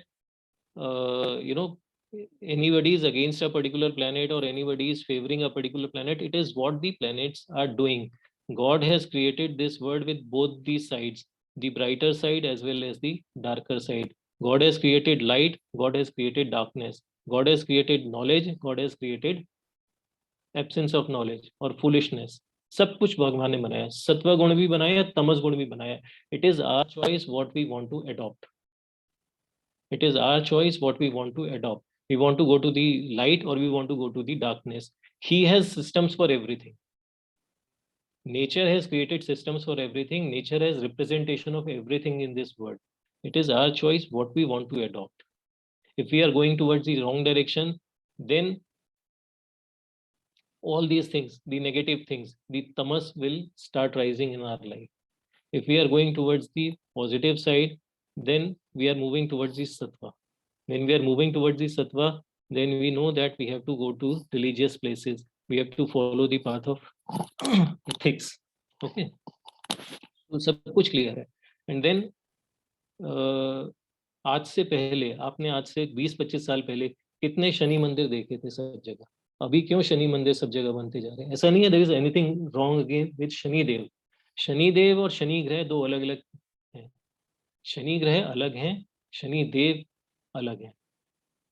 anybody is against a particular planet or anybody is favoring a particular planet. It is what the planets are doing. God has created this world with both these sides, the brighter side as well as the darker side. God has created light, God has created darkness. God has created knowledge, God has created absence of knowledge or foolishness. सब कुछ भगवान ने बनाया, सत्व गुण भी बनाया, तमस गुण भी बनाया. It is our choice what we want to adopt. It is our choice what we want to adopt. We want to go to the light or we want to go to the darkness. He has systems for everything. Nature has created systems for everything. Nature has representation of everything in this world. It is our choice what we want to adopt. If we are going towards the wrong direction, then all these things, the negative things, the tamas will start rising in our life. If we are going towards the positive side, then we are moving towards the sattva. When we are moving towards the sattva, then we know that we have to go to religious places. We have to follow the path of ethics. Okay. तो सब कुछ clear है. And then आज से पहले, आपने आज से 20-25 साल पहले कितने शनि मंदिर देखे थे सब जगह? अभी क्यों शनि मंदिर सब जगह बनते जा रहे हैं? ऐसा नहीं है there is anything wrong again with Shani Dev. Shani Dev और शनि ग्रह दो अलग अलग हैं. शनि ग्रह अलग हैं, शनि देव अलग हैं.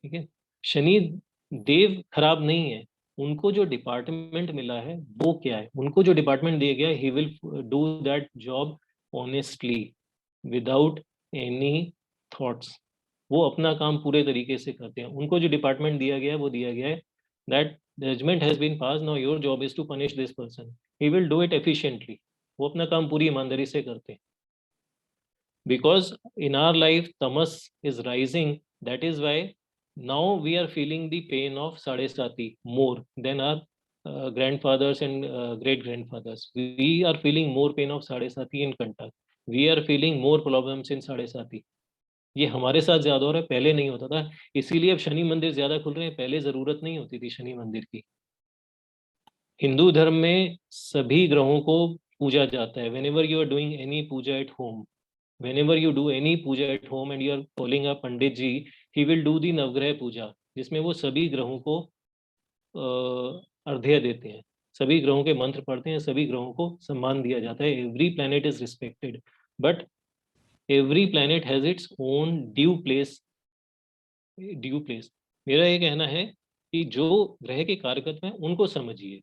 ठीक है. शनि देव खराब नहीं है, उनको जो डिपार्टमेंट मिला है वो क्या है? उनको जो डिपार्टमेंट दिया गया, ही will do that job honestly without any thoughts. वो अपना काम पूरे तरीके से करते हैं. उनको जो डिपार्टमेंट दिया गया है वो दिया गया है that judgement has been pass, now your job is to punish this person. He will do it efficiently. वो अपना काम पूरी ईमानदारी से करते हैं. Because in our life tamas is rising, that is why now we are feeling the pain of sadesati more than our grandfathers and great grandfathers. We are feeling more pain of साढ़े साथी in Kantak. We are feeling more problems in साढ़े साथी. ये हमारे साथ ज्यादा हो रहा है, पहले नहीं होता था, इसीलिए अब शनि मंदिर ज्यादा खुल रहे हैं, पहले जरूरत नहीं होती थी शनि मंदिर की। हिंदू धर्म में सभी ग्रहों को पूजा जाता है। whenever you are doing any puja at home, whenever you do any puja at home and you are calling a Pandit ji, he will do the नवग्रह पूजा, जिसमें वो सभी ग्रहों को अर्घ्य देते हैं, सभी ग्रहों के मंत्र पढ़ते हैं, सभी ग्रहों को सम्मान दिया जाता है। Every planet is respected, but every planet has its own due place. मेरा ये कहना है कि जो ग्रह के कारकत्व हैं उनको समझिए,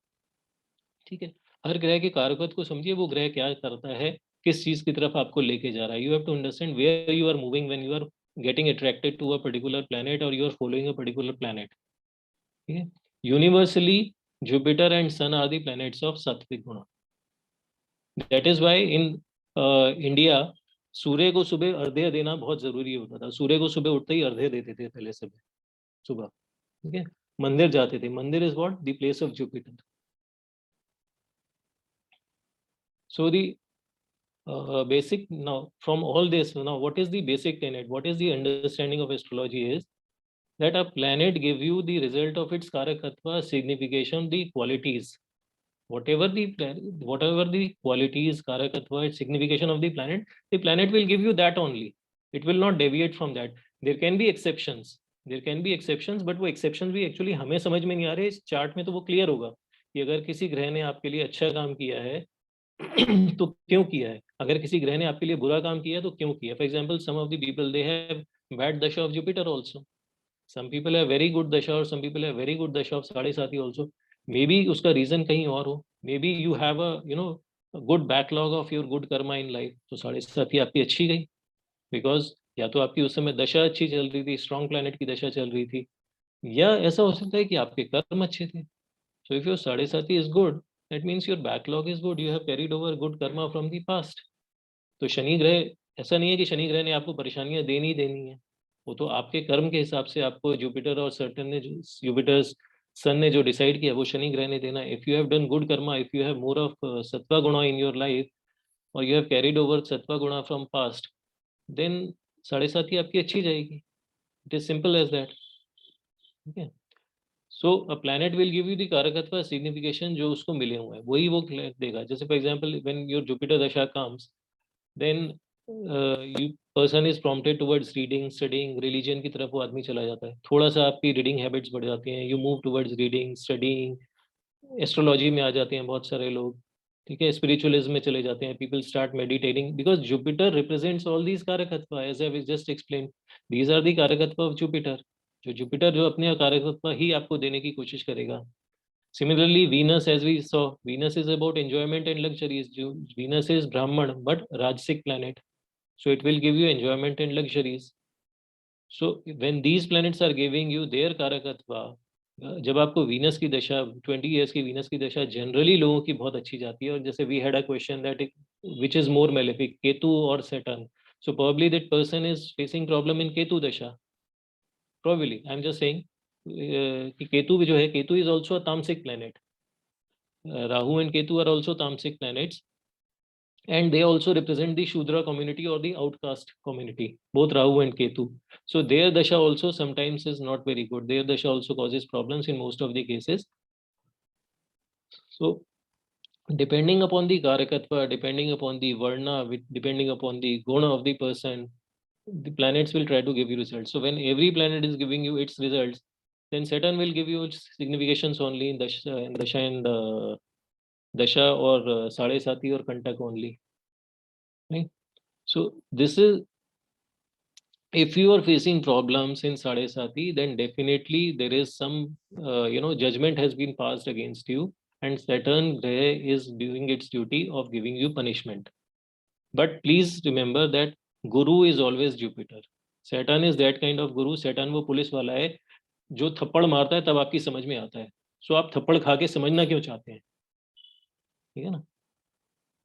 ठीक है, हर ग्रह के कारकत्व को समझिए, वो ग्रह क्या करता है, किस चीज की तरफ आपको लेके जा रहा है। You have to understand where you are moving when you are getting attracted to a particular planet और you are following a particular planet, ठीक है। Universally Jupiter and sun are the planets of sattvik guna. That is why in India सूर्य को सुबह अर्घ्य देना बहुत जरूरी होता था। सूर्य को सुबह उठते ही अर्घ्य देते थे पहले सुबह, ठीक है, मंदिर जाते थे। मंदिर is what, the place of Jupiter. So the basic, now from all this, now what is the basic tenet, what is the understanding of astrology is that a planet give you the result of its karakatva, signification, the qualities, whatever the qualities, karakatva, signification of the planet will give you that only. It will not deviate from that. There can be exceptions, but वो exceptions भी actually हमें समझ में नहीं आ रहे। इस chart में तो वो क्लियर होगा कि अगर किसी ग्रह ने आपके लिए अच्छा काम किया है तो क्यों किया है, अगर किसी ग्रह ने आपके लिए बुरा काम किया है तो क्यों किया। For example, some of the people they have bad dasha of Jupiter also, some people have very good dasha और some people have very good dasha of sade sati also. May be उसका रीजन कहीं और हो, may be you have a good backlog of your good karma in life, तो साढ़े साथी आपकी अच्छी गई, बिकॉज या तो आपकी उस समय दशा अच्छी चल रही थी, स्ट्रॉन्ग प्लैनेट की दशा चल रही थी, या ऐसा हो सकता है कि आपके कर्म अच्छे थे। So if your Sadesati is good, that means your backlog is good. You have carried over good karma from the past. तो शनि ग्रह, ऐसा नहीं है कि शनि ग्रह ने आपको परेशानियां देनी ही देनी है, वो तो आपके कर्म के हिसाब से आपको जुपिटर और सर्टन ने, जुपिटर सन ने जो डिसाइड किया वो शनि ग्रह ने देना। If you have done good karma, if you have more of sattva guna in your life और you have carried over sattva guna from past, then साढ़े साथी आपकी अच्छी जाएगी। It is simple as that, ठीक है। So a planet will give you the karakatva signification जो उसको मिले हुए हैं, वही वो देगा। जैसे for example, when your Jupiter dasha comes, then you person is prompted towards reading, studying, religion की तरफ वो आदमी चला जाता है, थोड़ा सा आपकी रीडिंग हैबिट्स बढ़ जाती हैं, you move towards reading, studying, astrology में आ जाते हैं बहुत सारे लोग, ठीक है, स्पिरिचुअलिज्म में चले जाते हैं, people start meditating, because Jupiter represents all these karakatva, as I just explain, these are the karakatva of Jupiter. जो जुपिटर जो अपने कारकत्व ही आपको देने की कोशिश करेगा। Similarly, Venus, as we saw, Venus is about enjoyment and luxuries. Venus is Brahman, but Rajasic planet. So it will give you enjoyment and luxuries. So when these planets are giving you their Karakatva, जब आपको Venus की दशा 20 years की Venus की दशा generally लोगों की बहुत अच्छी जाती है, और जैसे we had a question that which is more malefic, Ketu और Saturn, so probably that person is facing problem in Ketu dasha, probably I'm just saying कि केतु भी जो है, Ketu is also a tamasic planet. Rahu and Ketu are also tamasic planets, and they also represent the Shudra community or the outcast community, both Rahu and Ketu. So their dasha also sometimes is not very good. Their dasha also causes problems in most of the cases. So depending upon the karakatva, depending upon the varna, depending upon the guna of the person, the planets will try to give you results. So when every planet is giving you its results, then Saturn will give you significations only in dasha and dasha or Sade Sati or Kantak only. Right? So this is, if you are facing problems in Sade Sati, then definitely there is some judgment has been passed against you, and Saturn is doing its duty of giving you punishment. But please remember that Guru is always Jupiter. Saturn is that kind of Guru. Saturn वो police वाला है जो थप्पड़ मारता है तब आपकी समझ में आता है। सो आप थप्पड़ खा के समझना क्यों चाहते हैं, ठीक है ना।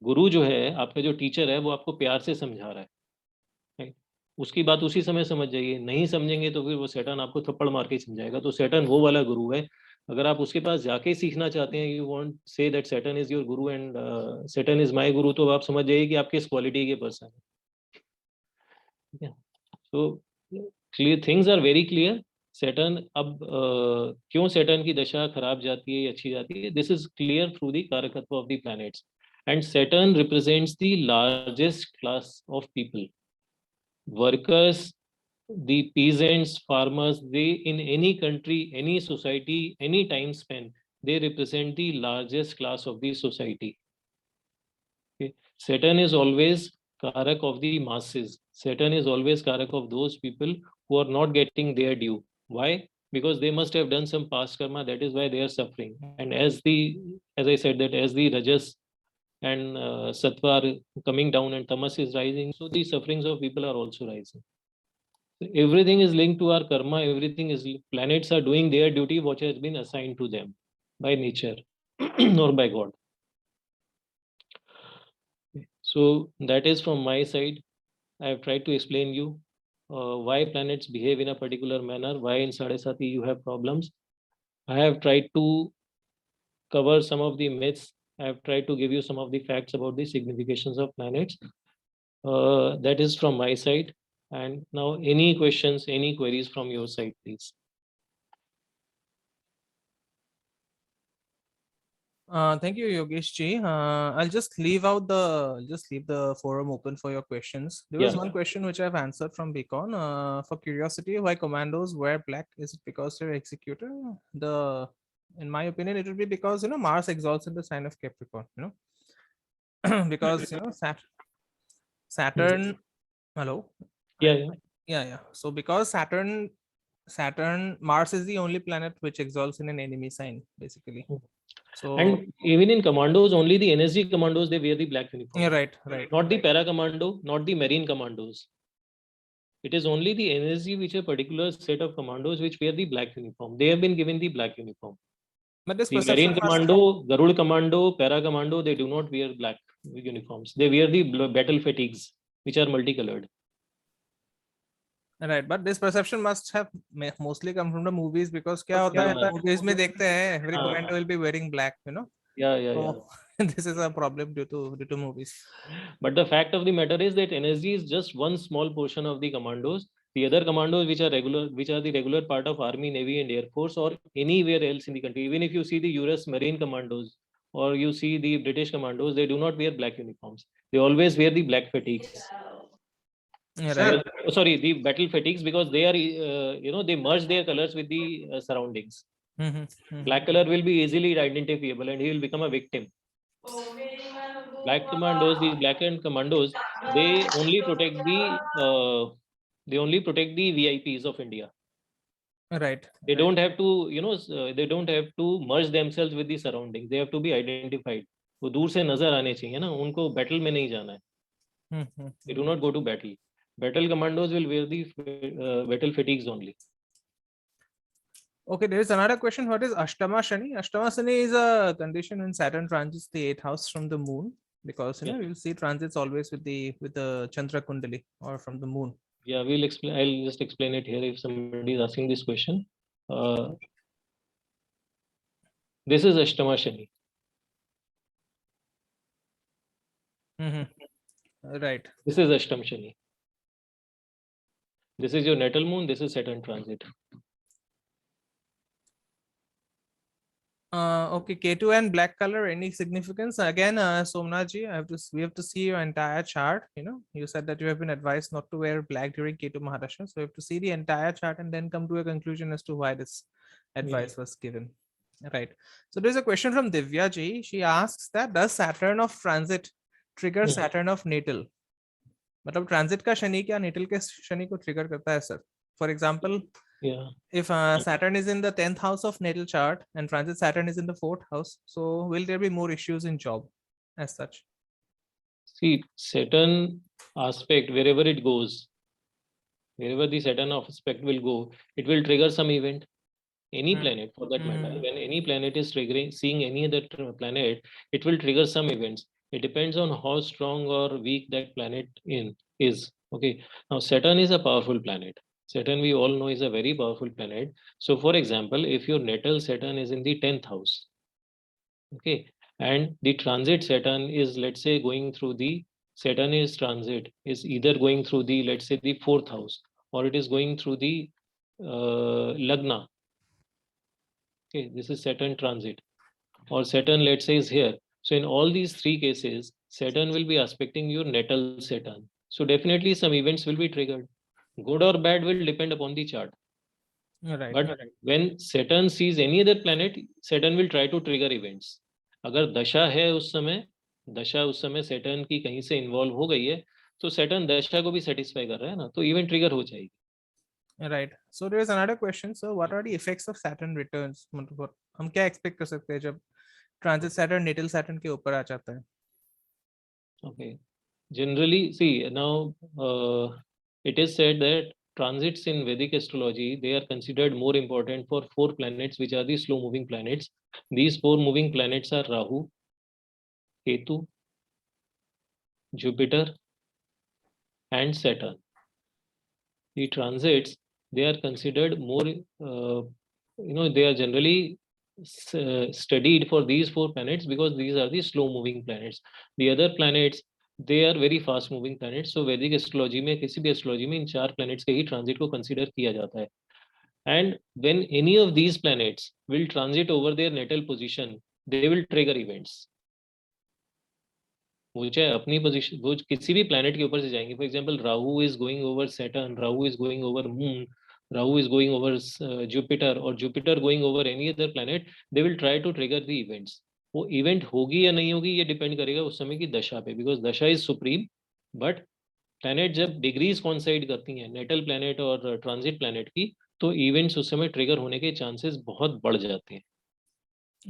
गुरु जो है, आपका जो टीचर है, वो आपको प्यार से समझा रहा है, उसकी बात उसी समय समझ जाइए। नहीं समझेंगे तो फिर वो सैटर्न आपको थप्पड़ मार के समझाएगा। तो सैटर्न वो वाला गुरु है अगर आप उसके पास जाके सीखना चाहते हैं, you want say that Saturn is your Guru and Saturn is my गुरु, तो आप समझ जाइए कि आप किस क्वालिटी के पर्सन है। तो clear, things are very clear. Saturn अब क्यों सैटर्न की दशा खराब जाती है या अच्छी जाती है, this is clear through the karakatva of the planets. And Saturn represents the largest class of people, workers, the peasants, farmers, they in any country, any society, any time span, they represent the largest class of the society. Okay. Saturn is always karak of the masses. Saturn is always karak of those people who are not getting their due. Why? Because they must have done some past karma, that is why they are suffering. And as I said, that as the rajas and sattva are coming down and tamas is rising, so the sufferings of people are also rising. Everything is linked to our karma. Everything is, planets are doing their duty which has been assigned to them by nature or by God. So that is from my side. I have tried to explain you why planets behave in a particular manner, why in Sadesati you have problems. I have tried to cover some of the myths. I have tried to give you some of the facts about the significations of planets. That is from my side. And now any questions, any queries from your side, please. Thank you, Yogesh ji. I'll just leave the forum open for your questions. There was Yeah. one question which I've answered from Beacon. For curiosity, why commandos wear black? Is it because they're executor? In my opinion, it would be because Mars exalts in the sign of Capricorn. Because Saturn. Hello. Yeah, yeah. Yeah. So because Saturn, Mars is the only planet which exalts in an enemy sign, basically. So And even in commandos, only the NSG commandos, they wear the black uniform. yeah, right. Not the para commando, not the marine commandos. It is only the NSG which a particular set of commandos which wear the black uniform. They have been given the black uniform. But this The perception marine must commando, Garud commando, para commando, they do not wear black uniforms. They wear the battle fatigues, which are multicolored. right, but this perception must have mostly come from the movies because क्या होता है movies में देखते हैं every commando will be wearing black, Yeah, yeah, yeah. So this is a problem due to movies. But the fact of the matter is that NSG is just one small portion of the commandos. The other commandos, which are the regular part of Army, Navy, and Air Force, or anywhere else in the country. Even if you see the US Marine commandos or you see the British commandos, they do not wear black uniforms. They always wear the black fatigues. Yeah, right. Sorry, the battle fatigues, because they are, they merge their colors with the surroundings. Black color will be easily identifiable, and he will become a victim. Black commandos, these blackened commandos, they only protect the VIPs of India. Right. They don't have to, they don't have to merge themselves with the surroundings. They have to be identified. वो दूर से नजर आने चाहिए ना, उनको battle में नहीं जाना है. They do not go to battle. Battle commandos will wear the battle fatigues only. Okay, there is another question. What is Ashtama Shani? Ashtama Shani is a condition when Saturn transits the 8th house from the moon, because you'll see transits always with the Chandra Kundali or from the moon. Yeah, we'll explain. I'll just explain it here if somebody is asking this question. This is Ashtama Shani. Right. This is Ashtam Shani. This is your natal moon. This is Saturn transit. Okay, K2 and black color, any significance? Again, Somnaji, we have to see your entire chart. You said that you have been advised not to wear black during K2 Mahadasha. So you have to see the entire chart and then come to a conclusion as to why this advice was given. Right. So there's a question from Divya Ji. She asks that does Saturn of transit trigger Saturn of natal? मतलब transit का शनि क्या natal के शनि को trigger करता है sir? For example, if Saturn is in the 10th house of natal chart and transit Saturn is in the 4th house, so will there be more issues in job as such? See, Saturn aspect, wherever it goes, wherever the Saturn aspect will go, it will trigger some event. Any planet, for that matter, when any planet is seeing any other planet, it will trigger some events. It depends on how strong or weak that planet is. Okay. Now, Saturn is a powerful planet. Saturn we all know is a very powerful planet. So for example, if your natal Saturn is in the 10th house, okay, and the transit Saturn is, let's say, going through the Saturn is transit is either going through the, let's say, the 4th house, or it is going through the Lagna. Okay, this is Saturn transit, or Saturn, let's say, is here. So in all these three cases, Saturn will be aspecting your natal Saturn. So definitely some events will be triggered. Good or bad will depend upon the chart. Right. But when Saturn sees any other planet, Saturn will try to trigger events. अगर दशा है उस समय Saturn की कहीं से involve हो गई है, तो Saturn दशा को भी सेटिस्फाई कर रहा है ना, तो इवेंट ट्रिगर हो जाएगी. Right. So there is another question. So what are the effects of Saturn returns? मतलब हम क्या expect कर सकते हैं जब transit Saturn natal Saturn के ऊपर आ जाता है? Okay. Generally, see now it is said that transits in Vedic astrology, they are considered more important for 4 planets, which are the slow moving planets. These 4 moving planets are Rahu, Ketu, Jupiter, and Saturn. The transits, they are considered more, they are generally studied for these 4 planets because these are the slow moving planets. The other planets, they are very fast moving planets. So Vedic astrology में किसी भी astrology में इन 4 planets के ही transit को consider किया जाता है. And when any of these planets will transit over their natal position, they will trigger events. वो चाहे अपनी पोजीशन, वो किसी भी प्लैनेट के ऊपर से जाएंगे. For example, Rahu is going over Saturn, Rahu is going over moon, Rahu is going over Jupiter, और Jupiter going over any other planet, they will try to trigger the events. वो इवेंट होगी या नहीं होगी ये डिपेंड करेगा उस समय की दशा पे, बिकॉज दशा इज सुप्रीम. बट प्लैनेट जब डिग्रीज कॉन्साइड करती हैं नेटल प्लैनेट और ट्रांजिट प्लैनेट की, तो इवेंट्स उस समय ट्रिगर होने के चांसेस बहुत बढ़ जाते हैं.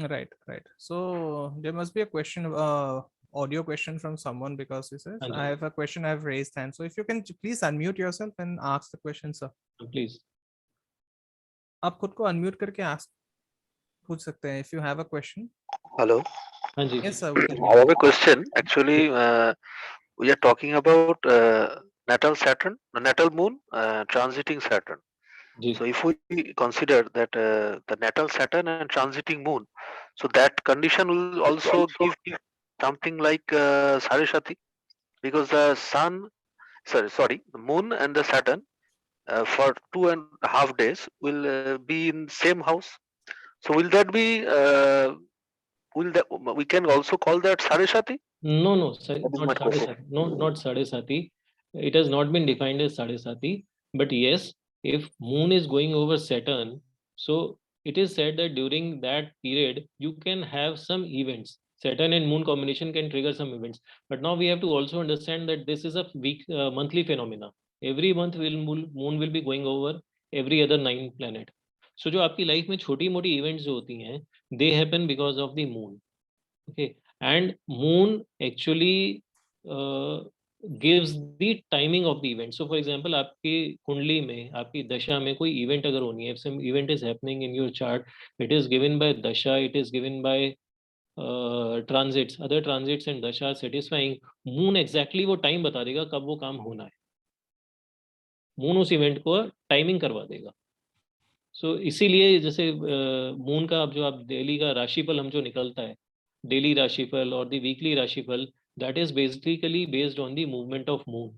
Right, right. So there must be a question, audio question from someone, because he says, I have a question, I've raised hand. So if you can please unmute yourself and ask the question, sir. Please. आप खुद को unmute करके ask पूछ सकते हैं if you have a question. Hello. हाँ जी. Yes, sir. We can I have a question. Actually, we are talking about natal Saturn, natal moon transiting Saturn. Ji. So if we consider that the natal Saturn and transiting moon, so that condition will also give something like Saraswati, because the sun, sorry, the moon and the Saturn for 2.5 days will be in same house. So will that be will that we can also call that Saraswati? No, no, sir, That is not my question. Sadesati. No, not Sadesati. It has not been defined as Sadesati. But yes, if moon is going over Saturn, so it is said that during that period, you can have some events. Saturn and moon combination can trigger some events. But now we have to also understand that this is a monthly phenomena. Every month moon will be going over every other 9 planet. So जो आपकी life में छोटी मोटी events जो होती हैं, they happen because of the moon. Okay. And moon actually gives the timing of the event. So for example, आपकी कुंडली में, आपकी दशा में कोई event अगर होनी है, if some event is happening in your chart, it is given by dasha, it is given by transits, other transits and dasha are satisfying. moon exactly वो time बता देगा कब वो काम होना है. moon उस event को timing करवा देगा. So इसीलिए जैसे moon का अब जो आप डेली का राशिफल हम जो निकलता है, daily rashifal or the weekly rashifal, that is basically based on the movement of moon.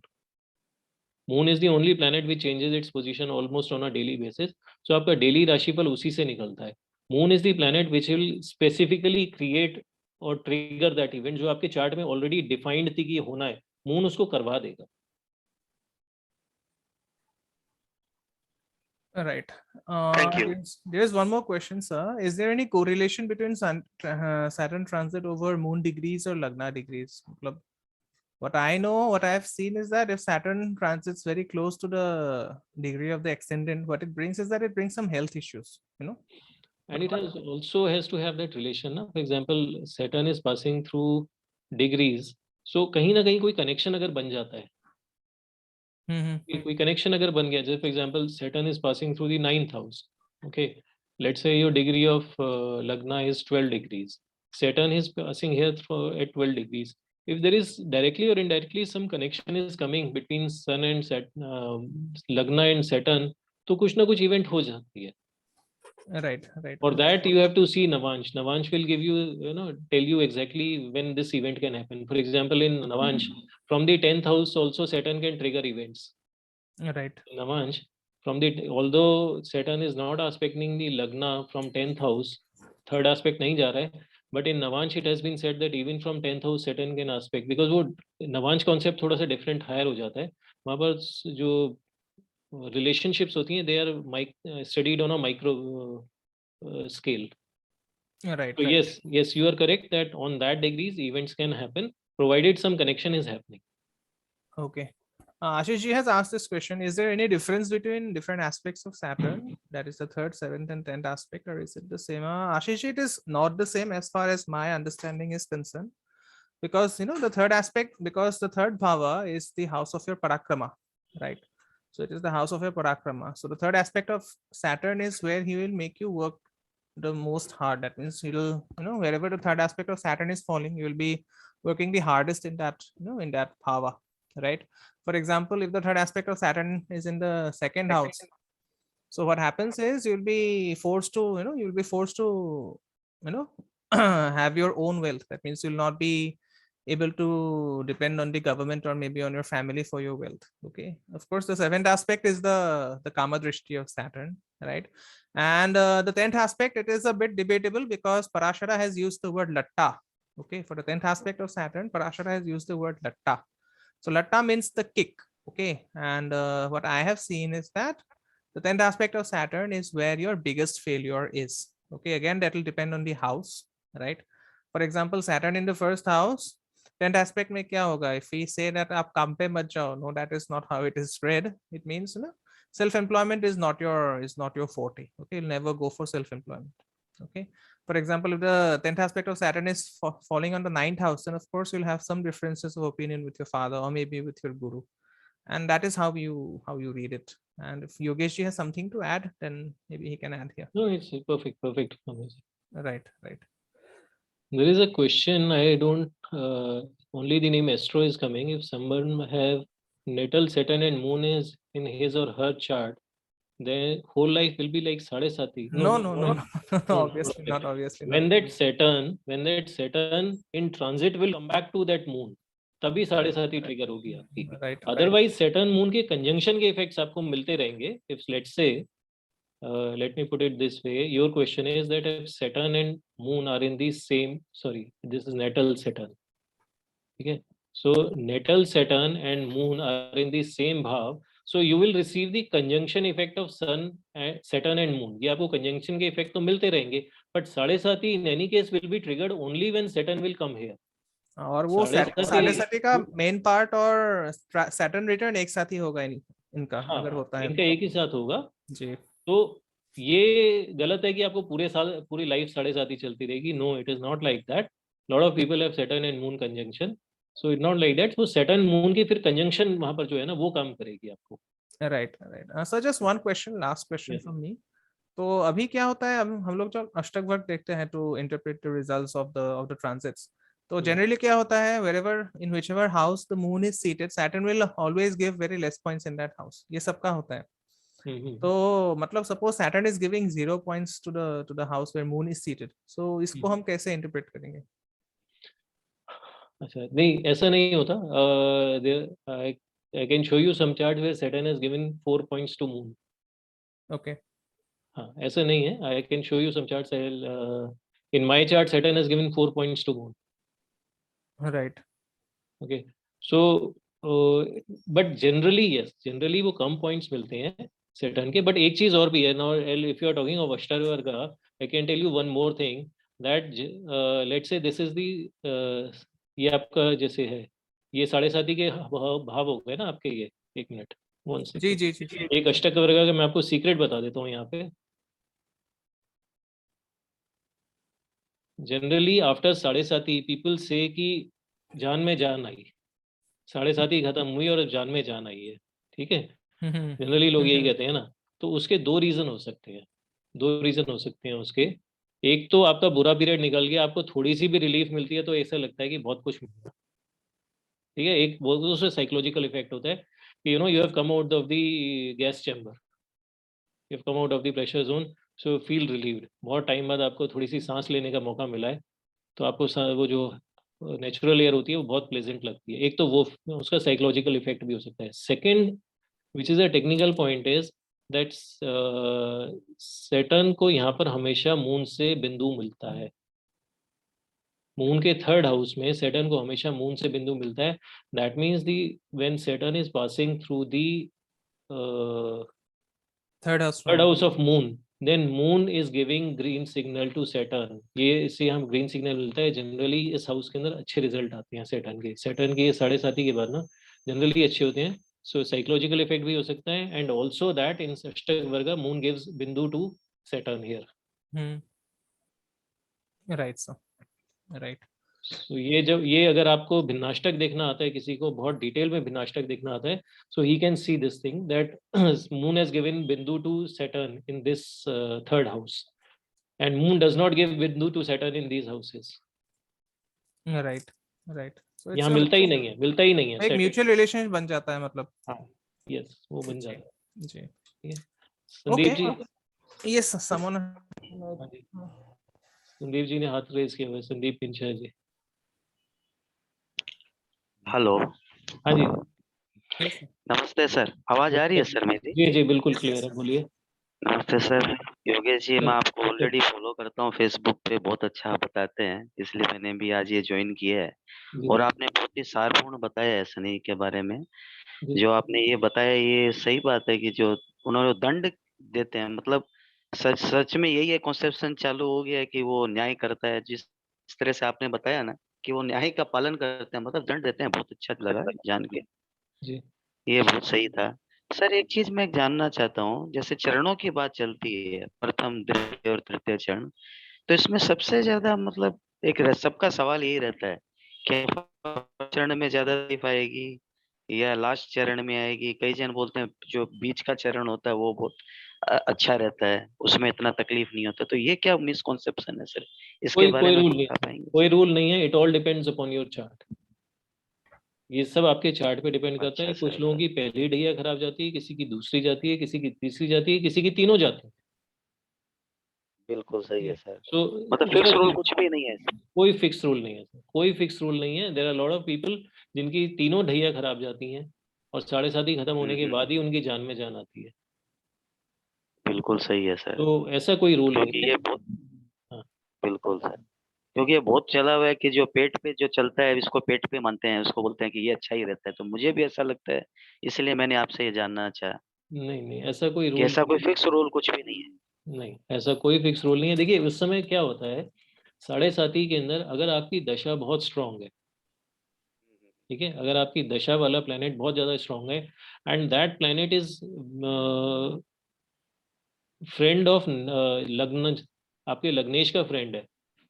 Moon is the only planet which changes its position almost on a daily basis. So आपका daily rashifal उसी से निकलता है. Moon is the planet which will specifically create or trigger that event जो आपके chart में already defined थी कि होना है. Moon उसको करवा देगा. Right. Thank you. There's one more question, sir. Is there any correlation between Saturn transit over moon degrees or Lagna degrees? What I know, what I have seen is that if Saturn transits very close to the degree of the ascendant, what it brings is that it brings some health issues, you know. And it has also has to have that relation. Na? For example, Saturn is passing through degrees. So कहीं ना कहीं कोई connection अगर बन जाता है, कोई connection अगर बन गया, जैसे for example Saturn is passing through the 9th house. Okay, let's say your degree of Lagna is 12 degrees. Saturn is passing here at 12 degrees. if there is directly or indirectly some connection is coming between Sun and Lagna and Saturn, तो कुछ ना कुछ event हो जाती है. Right, right. For that you have to see Navansh. Navansh will give you, tell you exactly when this event can happen. For example, in Navansh, from the 10th house also Saturn can trigger events. Right. Navansh, from the, although Saturn is not aspecting the Lagna from 10th house, third aspect नहीं जा रहा है, but in Navansh it has been said that even from 10th house Saturn can aspect, because वो Navansh concept थोड़ा सा different higher हो जाता है. वहाँ पर जो relationships होती हैं, they are studied on a micro scale. Right. So Right. yes, you are correct that on that degrees events can happen provided some connection is happening. Okay. Ashish ji has asked this question: is there any difference between different aspects of Saturn, that is the third, seventh, and 10th aspect, or is it the same? Ashish ji, it is not the same as far as my understanding is concerned, because the third aspect, because the third bhava is the house of your parakrama, right? So it is the house of your parakrama. So the third aspect of Saturn is where he will make you work the most hard. That means he'll, wherever the third aspect of Saturn is falling, you will be working the hardest in that, in that bhava, right? For example, if the third aspect of Saturn is in the second house, so what happens is you'll be forced to, have your own wealth. That means you'll not be able to depend on the government or maybe on your family for your wealth. Okay. Of course, the seventh aspect is the Kama Drishti of Saturn, right? And the 10th aspect, it is a bit debatable because Parashara has used the word latta. Okay. For the 10th aspect of Saturn, Parashara has used the word latta. So latta means the kick. Okay. And what I have seen is that the 10th aspect of Saturn is where your biggest failure is. Okay. Again, that will depend on the house, right? For example, Saturn in the first house, 10th aspect mein kya hoga? If we say that aap kaam pe mat jao, no, that is not how it is read. It means self-employment is not your forte. Okay, you'll never go for self-employment. Okay. For example, if the 10th aspect of Saturn is falling on the 9th house, then of course you'll have some differences of opinion with your father or maybe with your guru, and that is how you read it. And if Yogesh ji has something to add, then maybe he can add here. No, it's perfect. Right. There is a question, I don't, only the name Astro is coming. If someone have natal Saturn and moon is in his or her chart, their whole life will be like Sadesati. No. Obviously not. When that Saturn in transit will come back to that moon, तभी Sadesati trigger होगी आपकी. Right. Otherwise Saturn moon के conjunction के effects आपको मिलते रहेंगे. If let's say, let me put it this way, your question is that if Saturn and moon are in the same, sorry, this is natal Saturn. Okay, so natal Saturn and moon are in the same bhav, so you will receive the conjunction effect of sun, Saturn and moon. ये आपको conjunction के effect तो मिलते रहेंगे, but साढ़ेसाती in any case will be triggered only when Saturn will come here. और वो साढ़ेसाती का main part और सैटर्न रिटर्न एक साथ ही होगा इनका, अगर होता है इनका एक ही साथ होगा जी. तो ये गलत है कि आपको पूरे साल पूरी लाइफ साढ़ेसाती चलती रहेगी. No, it is not like that. Lot of people have Saturn and moon conjunction, so it not like that. So Saturn moon की फिर कंजंक्शन वहां पर जो है ना वो काम करेगी आपको. Right. So just one question, last question from me. तो अभी क्या होता है, हम लोग जो अष्टक वर्क देखते हैं to interpret the results of the transits, तो जनरली क्या होता है, wherever in whichever house the moon is seated, Saturn will always give very less points in that house. ये सबका होता है. तो मतलब suppose Saturn is giving 0 points to the house where moon is seated. So इसको हम कैसे interpret करेंगे? अच्छा, नहीं ऐसा नहीं होता. I can show you some chart where Saturn has given 4 points to moon. Okay. हाँ, ऐसा नहीं है. I can show you some charts. In my chart Saturn has given 4 points to moon. Right. Okay, so but generally yes, generally वो कम points मिलते हैं Saturn के. But एक चीज और भी है. Now if you are talking of अष्टवर्ग, I can tell you one more thing that let's say this is the ये आपका जैसे है, ये साढ़ेसाती के भाव हो गए ना आपके. ये एक मिनट, वन सेकंड. जी. एक अष्टवर्ग का मैं आपको सीक्रेट बता देता हूँ यहाँ पे. जनरली आफ्टर साढ़ेसाती पीपल से कि जान में जान आई, साढ़ेसाती खत्म हुई और जान में जान आई है. ठीक है, जनरली लोग यही कहते हैं ना. तो उसके दो रीजन हो सकते हैं उसके. एक तो आपका बुरा पीरियड निकल गया, आपको थोड़ी सी भी रिलीफ मिलती है तो ऐसा लगता है कि बहुत कुछ मिला. ठीक है, एक वो उससे साइकोलॉजिकल इफेक्ट होता है कि you know you have come out of the gas chamber, you have come out of the pressure zone, so feel relieved. बहुत टाइम बाद आपको थोड़ी सी सांस लेने का मौका मिला है, तो आपको वो जो नेचुरल एयर होती है वो बहुत प्लेजेंट लगती है। एक तो वो उसका साइकोलॉजिकल इफेक्ट भी हो सकता है। Second which is a technical point is that Saturn को यहाँ पर हमेशा मून से बिंदु मिलता है। मून के थर्ड हाउस में सैटर्न को हमेशा मून से बिंदु मिलता है। That means the when Saturn is passing through the third house third house of moon, then moon is giving green signal to Saturn. ये इससे हम ग्रीन सिग्नल मिलता है। जनरली इस हाउस के अंदर अच्छे रिजल्ट आते हैं सैटर्न के 7.5 के बाद ना जनरली अच्छे होते हैं। सो साइकोलॉजिकल इफेक्ट भी हो सकता है, एंड ऑल्सो दैट इन अष्टक वर्ग मून गिव्स बिंदु to Saturn here. Right sir, right. तो ये जब ये अगर आपको भिन्नाष्टक देखना आता है, किसी को बहुत डिटेल में भिन्नाष्टक देखना आता है, so he can see this thing that moon has given bindu to Saturn in this third house, and moon does not give bindu to Saturn in these houses. Right, right. So यहाँ मिलता ही नहीं है, मिलता ही नहीं है एक Saturn। म्यूचुअल रिलेशन बन जाता है मतलब। हाँ, यस, वो बन जी, जाता है। जी। ठीक है, संदीप जी। यस समन। हाँ जी, संदीप जी ने हाथ रेज किया हुआ है, संदीप पिंचा जी। हेलो, हाँ जी, नमस्ते सर, आवाज आ रही है सर मेरी? जी जी बिल्कुल क्लियर है, बोलिए। नमस्ते सर, योगेश जी, मैं आपको नमस्ते। ऑलरेडी फॉलो करता हूँ फेसबुक पे, बहुत अच्छा आप बताते हैं, इसलिए मैंने भी आज ये ज्वाइन किया है। जी और आपने बहुत ही सारपूर्ण बताया है शनि के बारे में। जी जो आपने ये बताया ये सही बात है कि जो उन्होंने दंड देते हैं, मतलब सच सच में यही है, कॉन्सेप्शन चालू हो गया है कि वो न्याय करता है। जिस तरह से आपने बताया ना कि वो न्याय का पालन करते हैं, मतलब दंड देते हैं, बहुत अच्छा लगा जान के। जी ये बहुत सही था। सर एक चीज मैं जानना चाहता हूँ, जैसे चरणों की बात चलती है, प्रथम द्वितीय और तृतीय चरण, तो इसमें सबसे ज्यादा मतलब सबका सवाल यही रहता है कि चरण में ज्यादा तकलीफ आएगी या लास्ट चरण में आएगी। कई जन बोलते हैं जो बीच का चरण होता है वो बहुत अच्छा रहता है, उसमें इतना तकलीफ नहीं होता। तो ये क्या मिसकॉन्सेप्शन है सर, इसके कोई बारे कोई में रूल कुछ नहीं, बता पाएंगे? कोई रूल नहीं है। It all depends upon your chart. ये सब आपके चार्ट पे डिपेंड करता अच्छा है। कुछ सर, लोगों की पहली ढैया खराब जाती है, किसी की दूसरी जाती है, किसी की तीसरी जाती है, किसी की तीनों जाती बिल्कुल सही है। है सर। सो मतलब उसका फिक्स रूल कुछ भी नहीं है? कोई फिक्स रूल नहीं है सर, कोई फिक्स रूल नहीं है। There are lot of people जिनकी तीनों ढैया खराब जाती हैं और 7.5 खत्म होने के बाद ही उनकी जान में जान आती है। बिल्कुल सही है सर। तो ऐसा कोई रूल नहीं क्योंकि है। ये बहुत, हाँ, बिल्कुल सर, क्योंकि ये बहुत चला हुआ है कि जो पेट पे जो चलता है इसको पेट पे मानते हैं, उसको बोलते हैं कि ये अच्छा ही रहता है। तो मुझे भी ऐसा लगता है, इसलिए मैंने आपसे ये जानना चाहा नहीं नहीं, ऐसा कोई कि रूल ऐसा कोई फिक्स रूल कुछ भी नहीं है। नहीं, ऐसा कोई फिक्स रूल नहीं है। देखिए उस समय क्या होता है, 7.5 के अंदर अगर आपकी दशा बहुत स्ट्रांग है, ठीक है, अगर आपकी दशा वाला प्लेनेट बहुत ज्यादा स्ट्रांग है, and that planet is friend of लग्न, आपके लग्नेश का फ्रेंड है।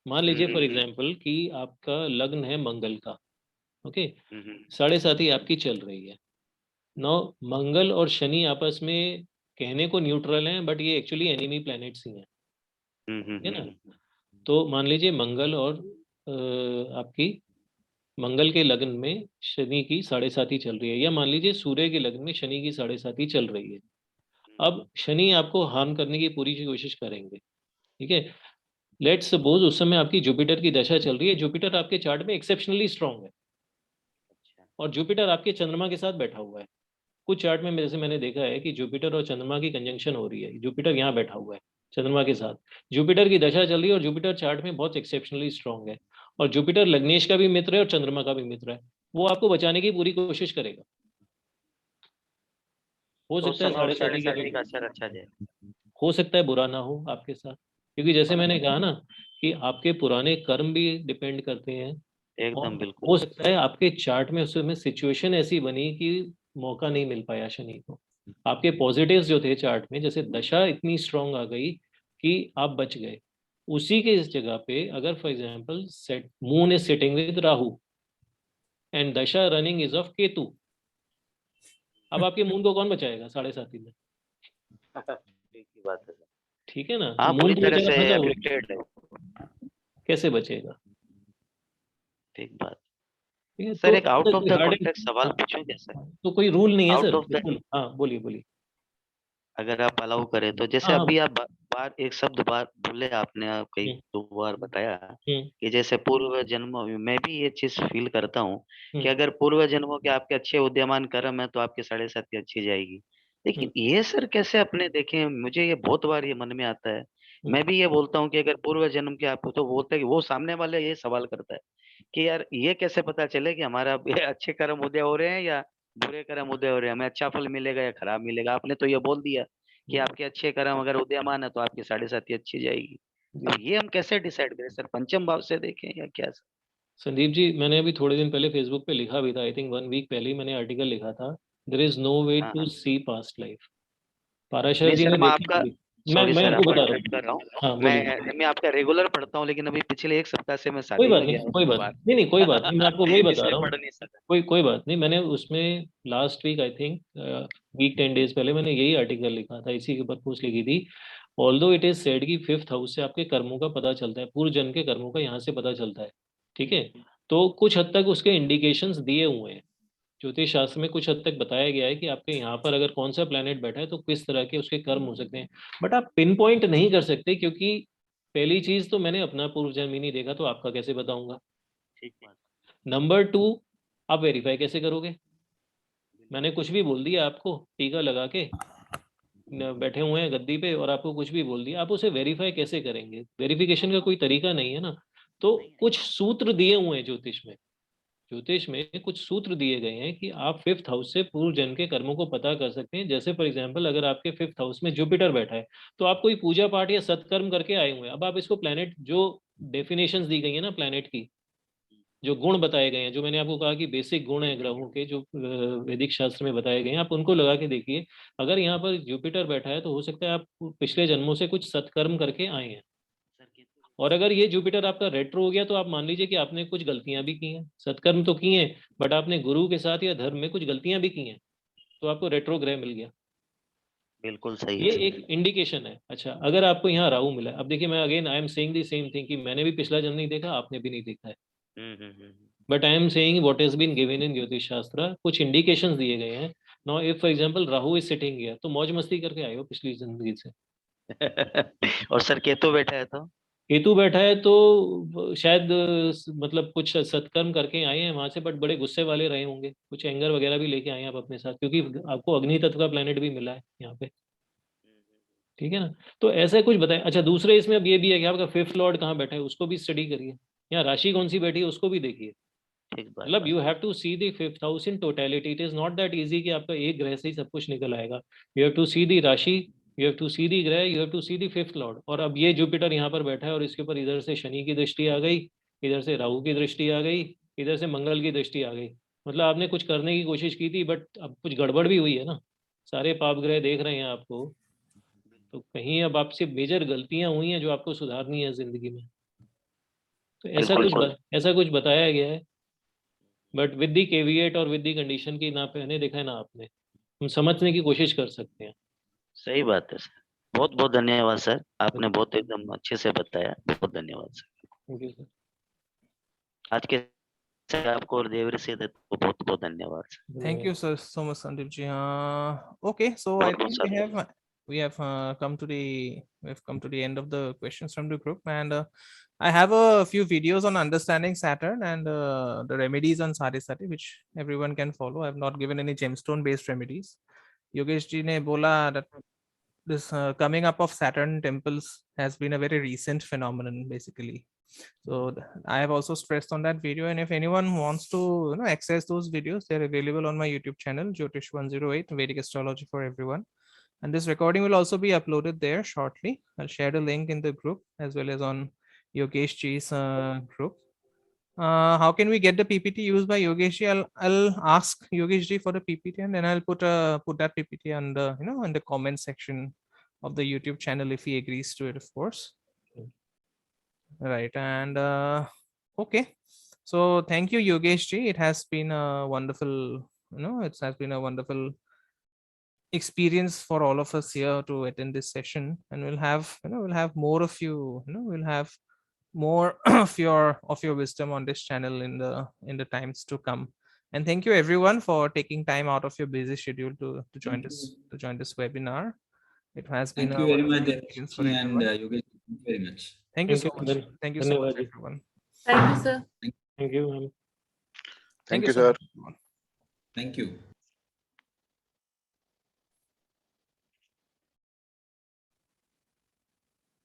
मान लीजिए फॉर एग्जांपल कि आपका लग्न है मंगल का, ओके, 7.5 आपकी चल रही है। नौ मंगल और शनि आपस में कहने को न्यूट्रल हैं, बट ये एक्चुअली एनिमी प्लैनेट्स ही हैं, है ना। तो मान लीजिए मंगल और आपकी मंगल के लग्न में शनि की 7.5 चल रही है, या मान लीजिए सूर्य के लग्न में शनि की 7.5 चल रही है। अब शनि आपको हार्म करने की पूरी कोशिश करेंगे, ठीक है। लेट्स सपोज उस समय आपकी जुपिटर की दशा चल रही है, जुपिटर आपके चार्ट में एक्सेप्शनली स्ट्रांग है, और जुपिटर आपके चंद्रमा के साथ बैठा हुआ है। कुछ चार्ट में जैसे मैंने देखा है कि जुपिटर और चंद्रमा की कंजंक्शन हो रही है, जुपिटर यहाँ बैठा हुआ है चंद्रमा के साथ, जुपिटर की दशा चल रही है, और जुपिटर चार्ट में बहुत एक्सेप्शनली स्ट्रांग है, और जुपिटर लग्नेश का भी मित्र है और चंद्रमा का भी मित्र है। वो आपको बचाने की पूरी कोशिश करेगा। हो तो सकता है समय और 7.5 के 7.5 का बाद, असर अच्छा जाए। हो सकता है बुरा ना हो आपके साथ, क्योंकि जैसे मैंने कहा ना कि आपके पुराने कर्म भी डिपेंड करते हैं, और एकदम बिल्कुल। हो सकता है आपके चार्ट में उस समय सिचुएशन ऐसी बनी कि मौका नहीं मिल पाया शनि को। आपके पॉजिटिव्स जो थे चार्ट में, जैसे दशा इतनी स्ट्रांग आ गई कि आप बच गए। उसी के इस जगह पे अगर for example set moon is sitting with Rahu and दशा रनिंग इज ऑफ केतु, अब आपके मून को कौन बचाएगा 7.5 में? ठीक ही बात है सर। ठीक है ना, तो आप मून पूरी तो तरह बेचारा से फंसा हुआ है, एफिलिएटेड है। कैसे बचेगा? ठीक बात। ठीक है, सर तो एक out of the regarding- context सवाल हाँ, पूछूं क्या सर? तो कोई रूल नहीं है Out सर, of the- बिल्कुल, हाँ बोलिए बोलिए। अगर आप अलाउ करें तो, जैसे हाँ, हाँ। अभी आप बार एक शब्द बार बोले आपने, आप कई हम्म, 2 बार बताया हम्म, कि जैसे पूर्व जन्मों में, मैं भी ये चीज फील करता हूँ कि हम्म, अगर पूर्व जन्मों के आपके अच्छे उद्यमान कर्म है तो आपकी 7.5 अच्छी जाएगी। लेकिन हम्म, ये सर कैसे अपने देखें, मुझे ये बहुत बार ये मन में आता है। मैं भी ये बोलता हूँ कि अगर पूर्व जन्म के आप, तो बोलते हैं कि वो सामने वाले ये सवाल करता है कि यार ये कैसे पता चले कि हमारा ये अच्छे कर्म उदय हो रहे हैं या बुरे कर्म उदय हो रहे हैं, हमें अच्छा फल मिलेगा या खराब मिलेगा। आपने तो ये बोल दिया कि आपके अच्छे कर्म अगर उदयमान है तो आपकी 7.5 अच्छी जाएगी। जी। अब ये हम कैसे डिसाइड करें सर, पंचम भाव से देखें या क्या सर? संदीप जी, मैंने अभी थोड़े दिन पहले फेसबुक पे लिखा भी था, आई थिंक 1 वीक पहले ही मैंने आर्टिकल लिखा था, देयर इज नो वे हाँ टू हाँ। सी पास्ट लाइफ। पाराशर नहीं जी सर, ने मैं देखी आपका, होगी। सॉरी मैं सर आपको आपको बता रहा इंटरप्ट हूँ। कर रहा हूँ। हाँ बोलिए। मैं आपका रेगुलर पढ़ता हूँ, लेकिन अभी पिछले 1 सप्ताह से मैं कोई शादी बात में नहीं, गया हूँ कोई तो बात बाहर नहीं, नहीं कोई बात नहीं, मैं आपको वही बता इसलिए रहा हूँ। पढ़ नहीं सका। कोई बात नहीं, मैंने उसमें last week I think week 10 days पहले मैंने यही आर्टिकल लिखा था, इसी के ऊपर पोस्ट लिखी थी। ऑल्दो इट इज सेड कि 5th हाउस से आपके कर्मों का पता चलता है, पूर्व जन्म के कर्मों का यहाँ से पता चलता है। ठीक है, तो कुछ हद तक उसके इंडिकेशंस दिए हुए हैं। ज्योतिष शास्त्र में कुछ हद तक बताया गया है कि आपके यहाँ पर अगर कौन सा प्लेनेट बैठा है तो किस तरह के उसके कर्म हो सकते हैं। बट आप पिन पॉइंट नहीं कर सकते, क्योंकि पहली चीज तो मैंने अपना पूर्व जन्म ही नहीं देखा, तो आपका कैसे बताऊंगा। ठीक बात। नंबर 2, आप वेरीफाई कैसे करोगे। मैंने कुछ भी बोल दिया आपको, टीका लगा के बैठे हुए हैं गद्दी पे, और आपको कुछ भी बोल दिया, आप उसे वेरीफाई कैसे करेंगे। वेरिफिकेशन का कोई तरीका नहीं है ना। तो कुछ सूत्र दिए हुए हैं ज्योतिष में। ज्योतिष में कुछ सूत्र दिए गए हैं कि आप 5th हाउस से पूर्व जन्म के कर्मों को पता कर सकते हैं। जैसे फॉर एग्जांपल, अगर आपके 5th हाउस में जुपिटर बैठा है, तो आप कोई पूजा पाठ या सत्कर्म करके आए हुए हैं। अब आप इसको प्लेनेट, जो डेफिनेशंस दी गई है ना प्लेनेट की, जो गुण बताए गए हैं, जो मैंने आपको कहा कि बेसिक गुण हैं ग्रहों के, जो वैदिक शास्त्र में बताए गए हैं, आप उनको लगा के देखिए। अगर यहाँ पर जुपिटर बैठा है तो हो सकता है आप पिछले जन्मों से कुछ सत्कर्म करके आए हैं। और अगर ये जुपिटर आपका रेट्रो हो गया, तो आप मान लीजिए कि आपने कुछ गलतियां भी की हैं, सत्कर्म तो किए हैं बट आपने गुरु के साथ या धर्म में कुछ गलतियां भी की हैं, तो आपको रेट्रो ग्रह मिल गया। बिल्कुल सही है ये सर। एक इंडिकेशन है। अच्छा, अगर आपको यहाँ राहु मिला है, अब देखिए, मैं again I am saying the same thing कि मैंने भी पिछला जन्म नहीं देखा, आपने भी नहीं देखा है, hmm. But I am saying what has been given in jyotish shastra. कुछ इंडिकेशंस दिए गए हैं। Now if for example Rahu is sitting here, तो मौज मस्ती करके आए हो पिछली जिंदगी से। और सर केतु बैठा है तो? केतु बैठा है तो शायद मतलब कुछ सत्कर्म करके आए हैं वहां से, बट बड़े गुस्से वाले रहे होंगे, कुछ एंगर वगैरह भी लेके आए हैं आप अपने साथ, क्योंकि आपको अग्नि तत्व का प्लेनेट भी मिला है यहाँ पे। ठीक है ना, तो ऐसा कुछ बताएं। अच्छा, दूसरे इसमें अब ये भी है कि आपका 5th लॉर्ड कहाँ बैठा है, उसको भी स्टडी करिए। यहाँ राशि कौन सी बैठी है उसको भी देखिए। ठीक बात। मतलब you have to see the 5th house in totality. It is not that easy कि आपका एक ग्रह से ही सब कुछ निकल आएगा। You have to see the rashi, you have to see the graha, you have to see the 5th lord. और अब ये जुपिटर यहाँ पर बैठा है और इसके ऊपर इधर से शनि की दृष्टि आ गई, इधर से राहु की दृष्टि आ गई, इधर से मंगल की दृष्टि आ गई। मतलब आपने कुछ करने की कोशिश की थी बट अब कुछ गड़बड़ भी हुई है ना। सारे पाप ग्रह देख रहे हैं आपको, तो कहीं अब आपसे मेजर गलतियां हुई हैं जो आपको सुधारनी है जिंदगी में। तो बिल्कुल। ऐसा कुछ बताया गया है, बट विद दी केविएट और विद दी कंडीशन की, ना पहने देखा है ना आपने। हम समझने की कोशिश कर सकते हैं। सही बात है सर। बहुत बहुत धन्यवाद सर, आपने बहुत एकदम अच्छे से बताया, बहुत धन्यवाद सर। Thank you sir. आज के सर आपको और देवरी से तो बहुत बहुत धन्यवाद sir. Thank you sir, so much, Sandeep ji. Okay, so I बहुत बहुत think sir. we have come to the end of the questions from the group, and I have a few videos on understanding Saturn and the remedies on Sari Sati, which everyone can follow. I have not given any gemstone based remedies. Yogesh ji ne bola that this coming up of Saturn temples has been a very recent phenomenon, basically. So I have also stressed on that video, and if anyone wants to access those videos, they're available on my YouTube channel, Jyotish 108 Vedic Astrology for Everyone. And this recording will also be uploaded there shortly. I'll share the link in the group as well as on Yogesh Ji's group. How can we get the PPT used by Yogesh Ji? I'll ask Yogesh Ji for the PPT, and then I'll put that PPT on the in the comment section of the YouTube channel if he agrees to it, of course. Right, and okay, so thank you, Yogesh Ji. It has been a wonderful, it has been a wonderful experience for all of us here to attend this session, and we'll have more of you, we'll have more of your wisdom on this channel in the times to come. And thank you everyone for taking time out of your busy schedule to join this webinar. It has been Thank a you very wonderful much, experience for Darshini and everyone. Yogesh. Thank you very much. Thank you Thank so you, much. Madan. Thank you so much, Dhanyawad ji. everyone. Thank you, sir. Thank you, ma'am. Thank you, so sir. much, everyone. Thank you.